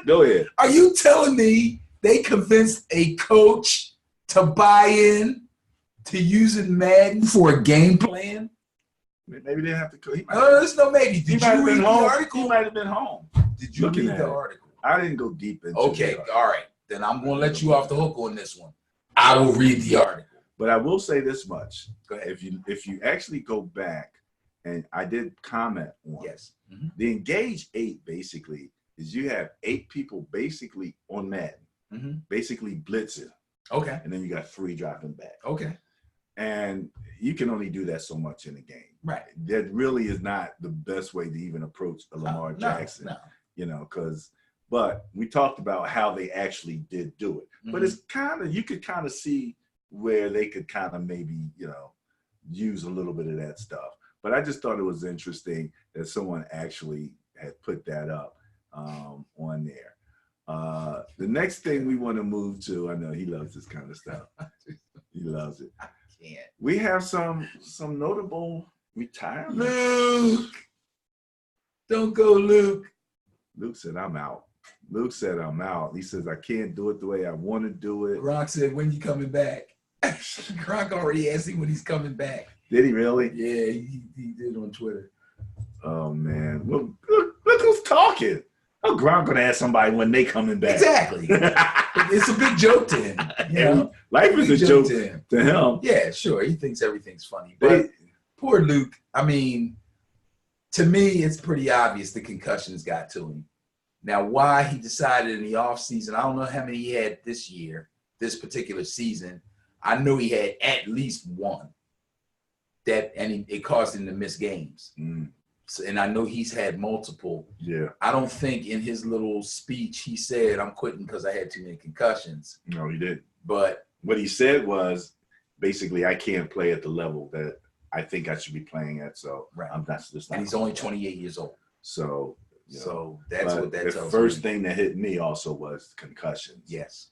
Go ahead. Are you telling me they convinced a coach to buy in to using Madden for a game plan? Maybe they didn't have to. There's no maybe. Did you read the article? He might have been home. Did you read the article? I didn't go deep into it. Okay, all right. Then I'm going to let you off the hook on this one. I will read the article. But I will say this much. Go ahead. If you actually go back, and I did comment on yes. The Engage 8 basically is you have 8 people basically on Madden, basically blitzing. Okay. And then you got 3 dropping back. Okay. And you can only do that so much in a game. Right. That really is not the best way to even approach a Lamar Jackson. No. You know, but we talked about how they actually did do it. But it's kind of, you could kind of see where they could kind of maybe, use a little bit of that stuff. But I just thought it was interesting that someone actually had put that up on there. The next thing we want to move to, I know he loves this kind of stuff. He loves it. I can't. We have some notable retirement. Luke, don't go, Luke. Luke said, I'm out. Luke said, I'm out. He says, I can't do it the way I want to do it. Gronk said, when you coming back? Gronk already asked him when he's coming back. Did he really? Yeah, he did on Twitter. Oh, man. Well, look who's talking. How Gronk going to ask somebody when they coming back? Exactly. It's a big joke to him. You know? Life is a joke to him. Yeah, sure. He thinks everything's funny. But poor Luke, I mean, to me, it's pretty obvious the concussions got to him. Now, why he decided in the offseason, I don't know how many he had this year, this particular season. I know he had at least one. It caused him to miss games. So, and I know he's had multiple. Yeah. I don't think in his little speech he said, I'm quitting because I had too many concussions. No, he didn't. But what he said was basically, I can't play at the level that I think I should be playing at. So I'm not just. And he's only 28 years old. So. So that's what that tells me. The first thing that hit me also was concussions. Yes.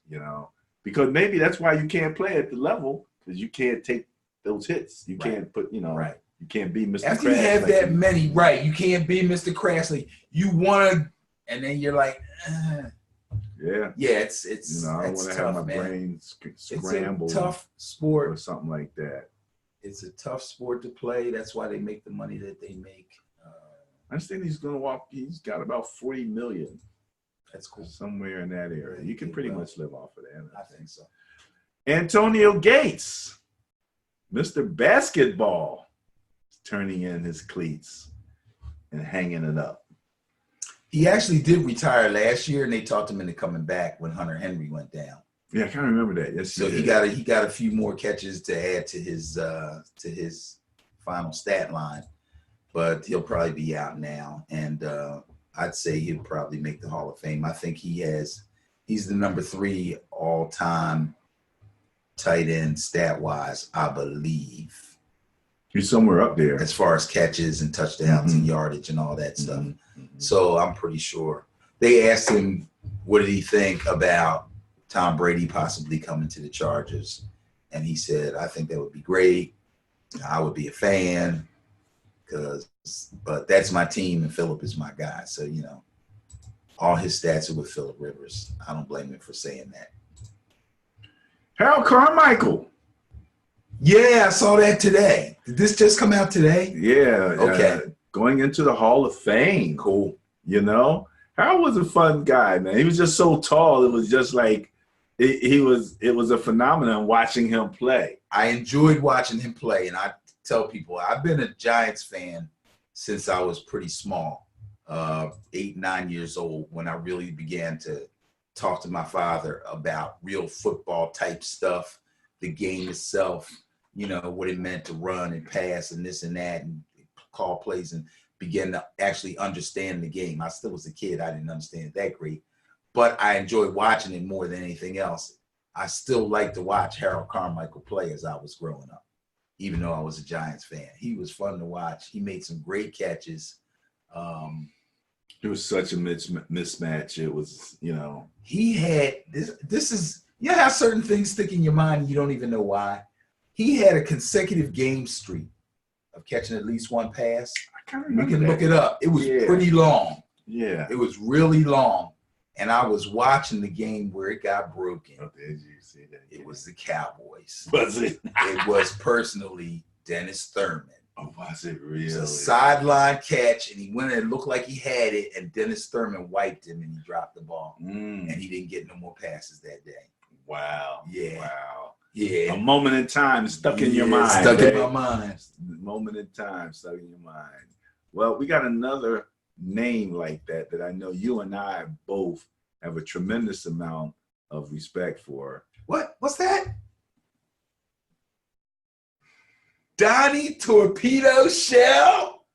Because maybe that's why you can't play at the level, because you can't take those hits. You can't put, Right. You can't be Mr. After Crash, you have that many, right? You can't be Mr. Crashly. You want to, and then you're like, yeah, it's. I don't want to have my brain scramble. It's a tough sport or something like that. It's a tough sport to play. That's why they make the money that they make. I understand he's going to walk. He's got about 40 million. That's cool. Somewhere in that area. You can pretty much live off of that. I think so. Antonio Gates, Mr. Basketball, is turning in his cleats and hanging it up. He actually did retire last year, and they talked him into coming back when Hunter Henry went down. Yeah, I kind of remember that. Yes, so he got a few more catches to add to his final stat line. But he'll probably be out now, and I'd say he'll probably make the Hall of Fame. I think he's the number 3 all-time tight end stat-wise, I believe. He's somewhere up there. As far as catches and touchdowns and yardage and all that stuff. So I'm pretty sure. They asked him, what did he think about Tom Brady possibly coming to the Chargers? And he said, I think that would be great. I would be a fan. But that's my team and Phillip is my guy. So, all his stats are with Phillip Rivers. I don't blame him for saying that. Harold Carmichael. Yeah, I saw that today. Did this just come out today? Yeah. Okay. Going into the Hall of Fame. Cool. Harold Harold was a fun guy, man. He was just so tall. It was just like it was a phenomenon watching him play. I enjoyed watching him play, and I tell people I've been a Giants fan since I was pretty small, 8, 9 years old, when I really began to talk to my father about real football type stuff, the game itself, you know, what it meant to run and pass and this and that, and call plays, and begin to actually understand the game. I still was a kid. I didn't understand it that great, but I enjoyed watching it more than anything else. I still like to watch Harold Carmichael play as I was growing up, even though I was a Giants fan. He was fun to watch. He made some great catches. It was such a mismatch. It was, you know. He had this is, you know how certain things stick in your mind and you don't even know why. He had a consecutive game streak of catching at least one pass. I kind of You remember can that. look it up. It was pretty long. Yeah. It was really long. And I was watching the game where it got broken. Oh, did you see that? It was the Cowboys. Was it? It was personally Dennis Thurman. Oh, was it It really? was a sideline catch, and he went and it looked like he had it, and Dennis Thurman wiped him, and he dropped the ball, and he didn't get no more passes that day. Wow. Yeah. Wow. Yeah. A moment in time stuck in your mind. Stuck babe. in my mind. Moment in time stuck in your mind. Well, we got another name like that I know you and I both have a tremendous amount of respect for. What's that? Donnie Torpedo Shell?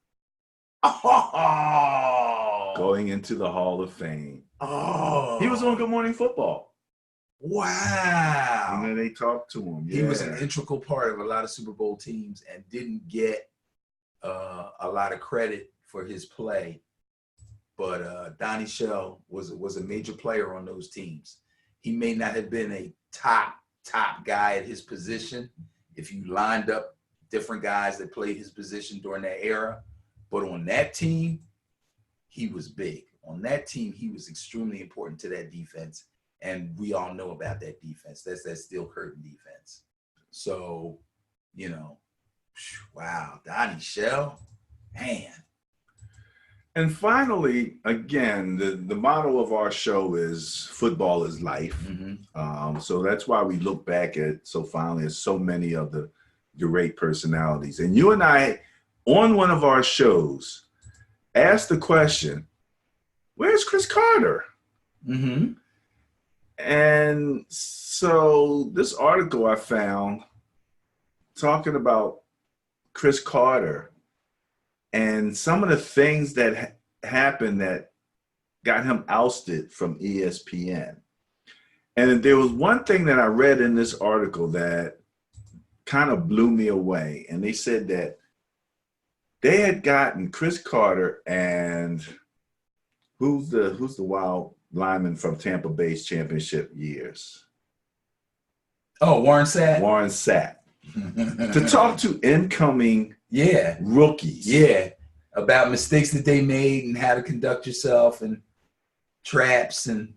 Oh. Going into the Hall of Fame. Oh. He was on Good Morning Football. Wow. And then they talked to him. He was an integral part of a lot of Super Bowl teams and didn't get a lot of credit for his play. But Donnie Shell was a major player on those teams. He may not have been a top guy at his position if you lined up different guys that played his position during that era. But on that team, he was big. On that team, he was extremely important to that defense. And we all know about that defense. That's that steel curtain defense. So, you know, wow, Donnie Shell, man. And finally, again, the motto of our show is football is life. Mm-hmm. So that's why we look back at so fondly at so many of the great personalities. And you and I, on one of our shows, asked the question, where's Cris Carter? Mm-hmm. And so this article I found talking about Cris Carter and some of the things that happened that got him ousted from ESPN. And there was one thing that I read in this article that kind of blew me away. And they said that they had gotten Cris Carter and who's the wild lineman from Tampa Bay's championship years? Oh, Warren Sapp. Warren Sapp. To talk to incoming rookies. Yeah. About mistakes that they made and how to conduct yourself and traps and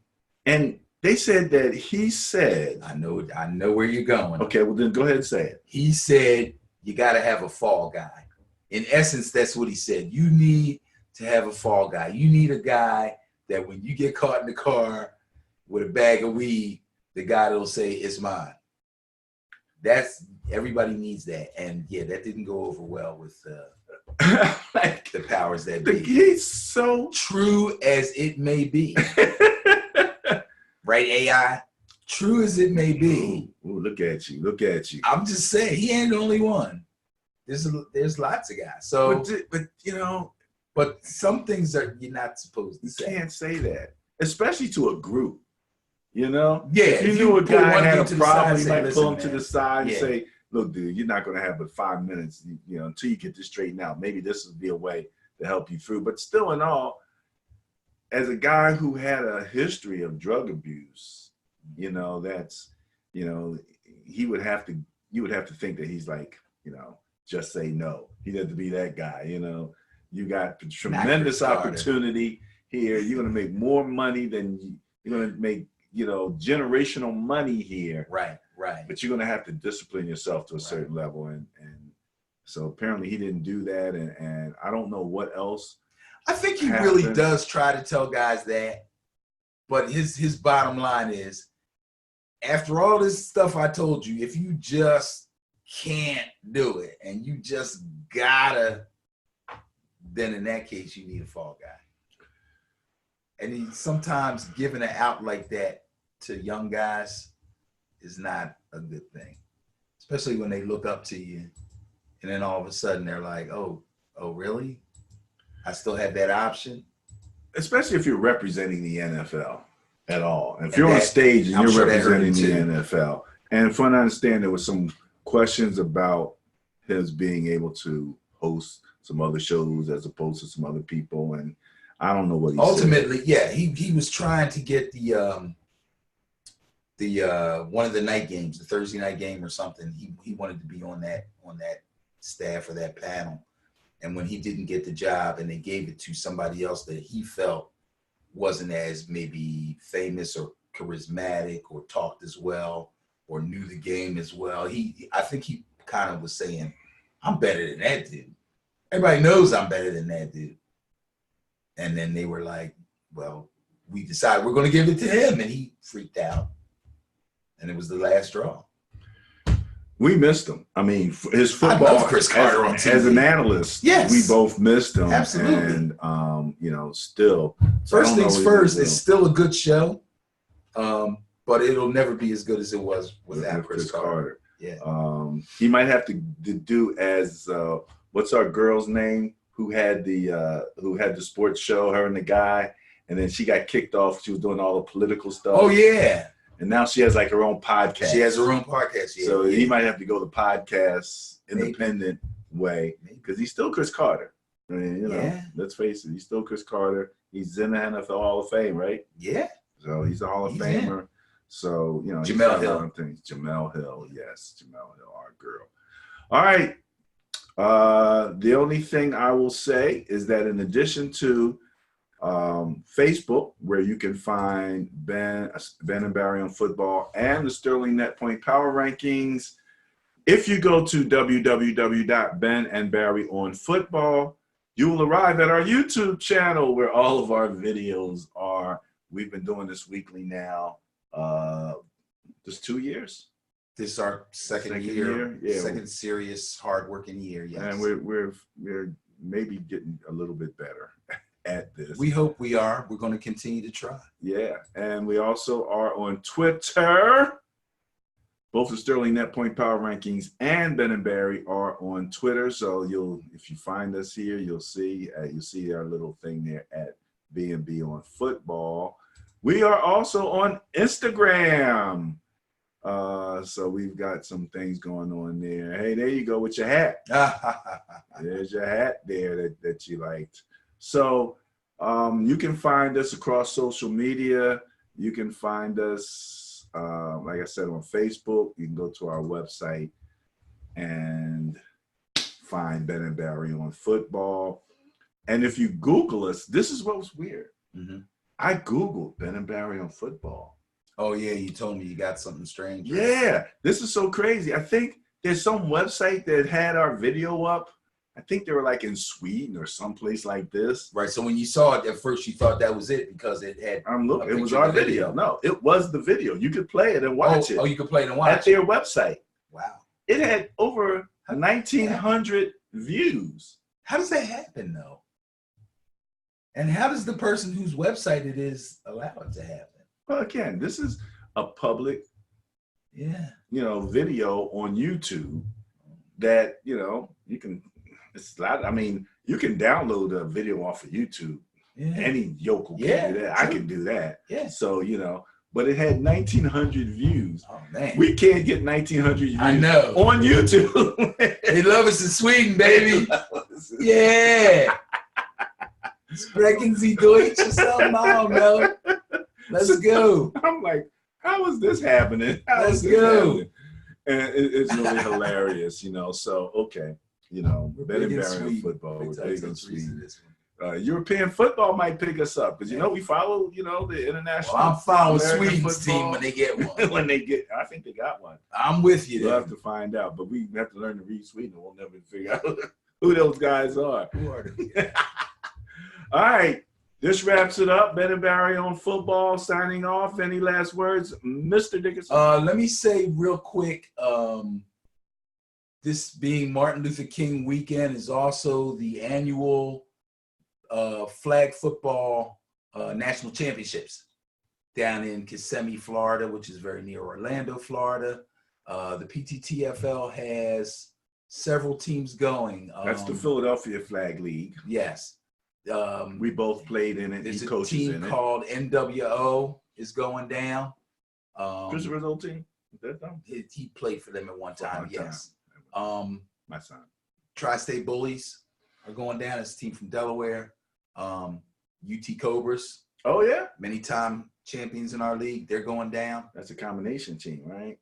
they said that he said, I know where you're going. Okay, well then go ahead and say it. He said you got to have a fall guy. In essence, that's what he said. You need to have a fall guy. You need a guy that when you get caught in the car with a bag of weed, the guy that'll say, it's mine. That's, everybody needs that. And yeah, that didn't go over well with like the powers that be. He's so true as it may be. Right, AI? True as it may be. Ooh, look at you. Look at you. I'm just saying, he ain't the only one. There's lots of guys. So, but you know, but some things you're not supposed to say. You can't say that, especially to a group. You know, yeah. If you knew a guy had a problem, you might listen, pull him to the side and Yeah. say, "Look, dude, you're not going to have but 5 minutes. You know, until you get this straightened out. Maybe this would be a way to help you through." But still, in all, as a guy who had a history of drug abuse, you know, that's, you know, you would have to think that he's like, you know, just say no. He'd have to be that guy, you know. You got tremendous opportunity here. You're going to make more money than you're going to make, you know, generational money here. Right, right. But you're going to have to discipline yourself to a certain level. And so apparently he didn't do that. And I don't know what else. I think he really does try to tell guys that, but his bottom line is, after all this stuff I told you, if you just can't do it and you just gotta, then in that case you need a fall guy. And he sometimes giving it out like that to young guys is not a good thing, especially when they look up to you, and then all of a sudden they're like, "Oh, really? I still have that option." Especially if you're representing the NFL at all. If you're on stage and you're representing the NFL. And from what I understand, there was some questions about his being able to host some other shows as opposed to some other people. And I don't know what he ultimately said. Yeah, he was trying to get the one of the night games, the Thursday night game or something. He wanted to be on that staff or that panel. And when he didn't get the job and they gave it to somebody else that he felt wasn't as maybe famous or charismatic or talked as well or knew the game as well, I think he kind of was saying, "I'm better than that dude. Everybody knows I'm better than that dude." And then they were like, "Well, we decided we're going to give it to him," and he freaked out. And it was the last straw. We missed him. I mean, his football. I love Cris Carter on TV. As an analyst, yes, we both missed him. Absolutely. And still. First things first, it's still a good show, but it'll never be as good as it was without Cris Carter. Yeah. He might have to do as what's our girl's name who had the sports show, her and the guy, and then she got kicked off. She was doing all the political stuff. Oh yeah. And now she has like her own podcast. She has her own podcast. Yeah, so he might have to go the podcast independent way because he's still Cris Carter. I mean, let's face it, he's still Cris Carter. He's in the NFL Hall of Fame, right? Yeah. So he's a Hall of Famer. In. So, Jemele Hill. Jemele Hill, yes. Jemele Hill, our girl. All right. The only thing I will say is that in addition to Facebook, where you can find Ben and Barry on football and the Sterling Net Point Power Rankings. If you go to www.benandbarryonfootball, you will arrive at our YouTube channel where all of our videos are. We've been doing this weekly now. Just 2 years. This is our second year. Yeah. Second serious, hardworking year. Yes. And we're maybe getting a little bit better at this. We hope we are. We're going to continue to try. Yeah. And we also are on Twitter. Both the Sterling Net Point Power Rankings and Ben and Barry are on Twitter. So if you find us here, you'll see our little thing there at B&B on football. We are also on Instagram. So we've got some things going on there. Hey, there you go with your hat. There's your hat there that you liked. So you can find us across social media. You can find us, like I said, on Facebook. You can go to our website and find Ben and Barry on football. And if you Google us, this is what was weird. Mm-hmm. I Googled Ben and Barry on football. Oh, yeah, you told me you got something strange. Right? Yeah, this is so crazy. I think there's some website that had our video up. I think they were like in Sweden or someplace like this. Right, so when you saw it at first, you thought that was it because it had it was our video. No, it was the video. You could play it and watch it. Oh, you could play it and watch it? At their website. Wow. It had over 1,900 views. How does that happen, though? And how does the person whose website it is allow it to happen? Well, again, this is a public, video on YouTube that, you can, it's a lot. I mean, you can download a video off of YouTube. Yeah. Any yokel can do that. True. I can do that. Yeah. So, but it had 1,900 views. Oh, man. We can't get 1,900 views I know. On YouTube. They love us in Sweden, baby. Yeah. Sprechen Sie Deutsch or something? I don't know. Let's go. I'm like, how is this happening? Let's go. And it's really hilarious, So, okay, Ben and Barry on football. We're big in Sweden. European football might pick us up because, we follow, the international. Well, I'm following Sweden's team when they get one. I think they got one. I'm with you. We'll have to find out, but we have to learn to read Sweden. We'll never figure out who those guys are. Who are they? All right. This wraps it up. Ben and Barry on football signing off. Any last words, Mr. Dickinson? Let me say real quick, this being Martin Luther King weekend is also the annual flag football national championships down in Kissimmee, Florida, which is very near Orlando, Florida. The PTTFL has several teams going. That's the Philadelphia Flag League. Yes. We both played in it. There's He a coaches team in it. called NWO is going down. Christopher's old team? Is that them? He played for them at one time, One yes. My son. Tri-State Bullies are going down. It's a team from Delaware. UT Cobras, Oh, yeah? many time champions in our league, they're going down. That's a combination team, right?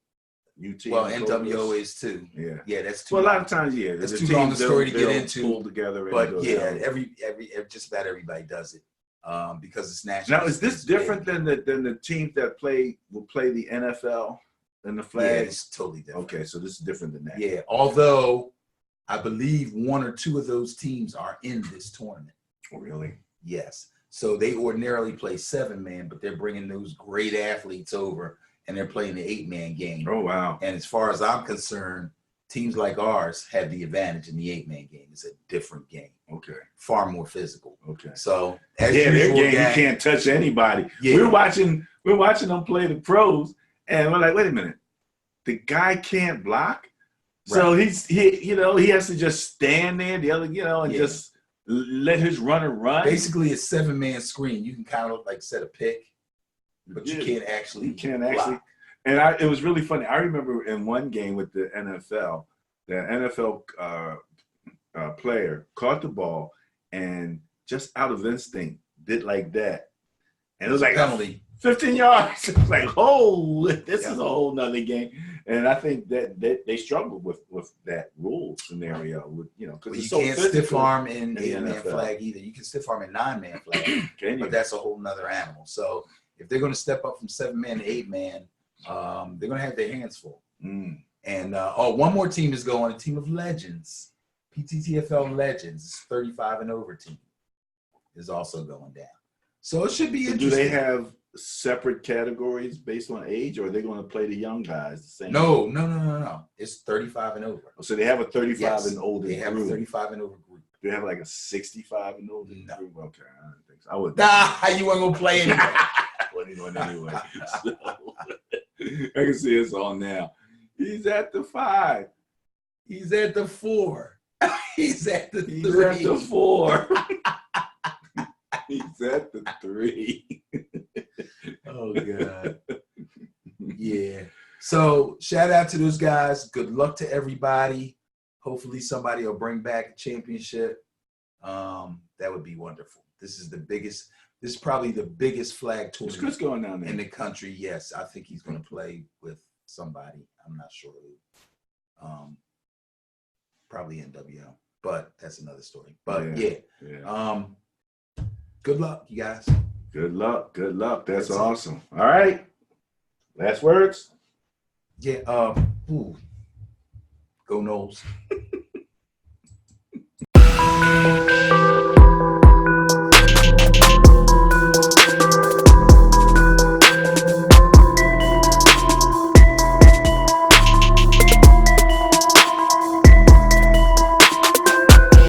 UT. Well, and NWO Cobras. is too. Yeah. Yeah, that's too. Well, a lot long. of times, yeah. That's the too long a teams, story to get they'll into. pull together. And But go yeah, down. every just about everybody does it because it's national. Now, is this different than the teams that will play the NFL and the Yeah, flag? it's totally different. Okay, so this is different than that. Yeah, although I believe one or two of those teams are in this tournament. Oh, really? Yes. So they ordinarily play 7-man, but they're bringing those great athletes over and they're playing the 8-man game. Oh, wow. And as far as I'm concerned, teams like ours have the advantage in the 8-man game. It's a different game, Okay. far more physical. Okay. So as Yeah, that usual, game, you gang, can't touch anybody. Yeah. We're watching them play the pros, and we're like, wait a minute, the guy can't block, so he has to just stand there, the other, and Yeah. just let his runner run. basically a 7-man screen. You can kind of like set a pick, but you Yeah. can't actually. You can't block. actually. And it was really funny. I remember in one game with the NFL, the NFL player caught the ball and just out of instinct did like that, and it was like penalty. 15 yards. It was like, oh, this Yeah. is a whole nother game. And I think that they struggle with that rule scenario, because But it's you so can't stiff physical arm in in the 8-man NFL. flag either. You can stiff arm in 9-man flag, Can you? but that's a whole nother animal. So if they're going to step up from 7-man to 8-man, they're going to have their hands full. Mm. And one more team is going, a team of legends. PTTFL Legends, 35 and over team, is also going down. So it should be So interesting. do they have separate categories based on age, or are they going to play the young guys the same? No. It's 35 and over. So they have a 35 Yes, and older They have a group. 35 and over group. Do they have like a 65 and older No. group? Okay, I don't think so. I would. Nah, you weren't gonna play anyway. Wasn't going anyway. So, I can see it's on now. He's at the 5. He's at the 4. He's at the 3. He's at the 4. He's at the 3. Oh God. Yeah. So shout out to those guys. Good luck to everybody. Hopefully somebody will bring back a championship. That would be wonderful. This is probably the biggest flag What's tournament Chris going down there? in the country. Yes, I think he's going to play with somebody. I'm not sure who. Probably NWO, but that's another story. But yeah. Good luck, you guys. Good luck. Good luck. That's That's it. awesome. All right. Last words? Yeah. Go Knowles.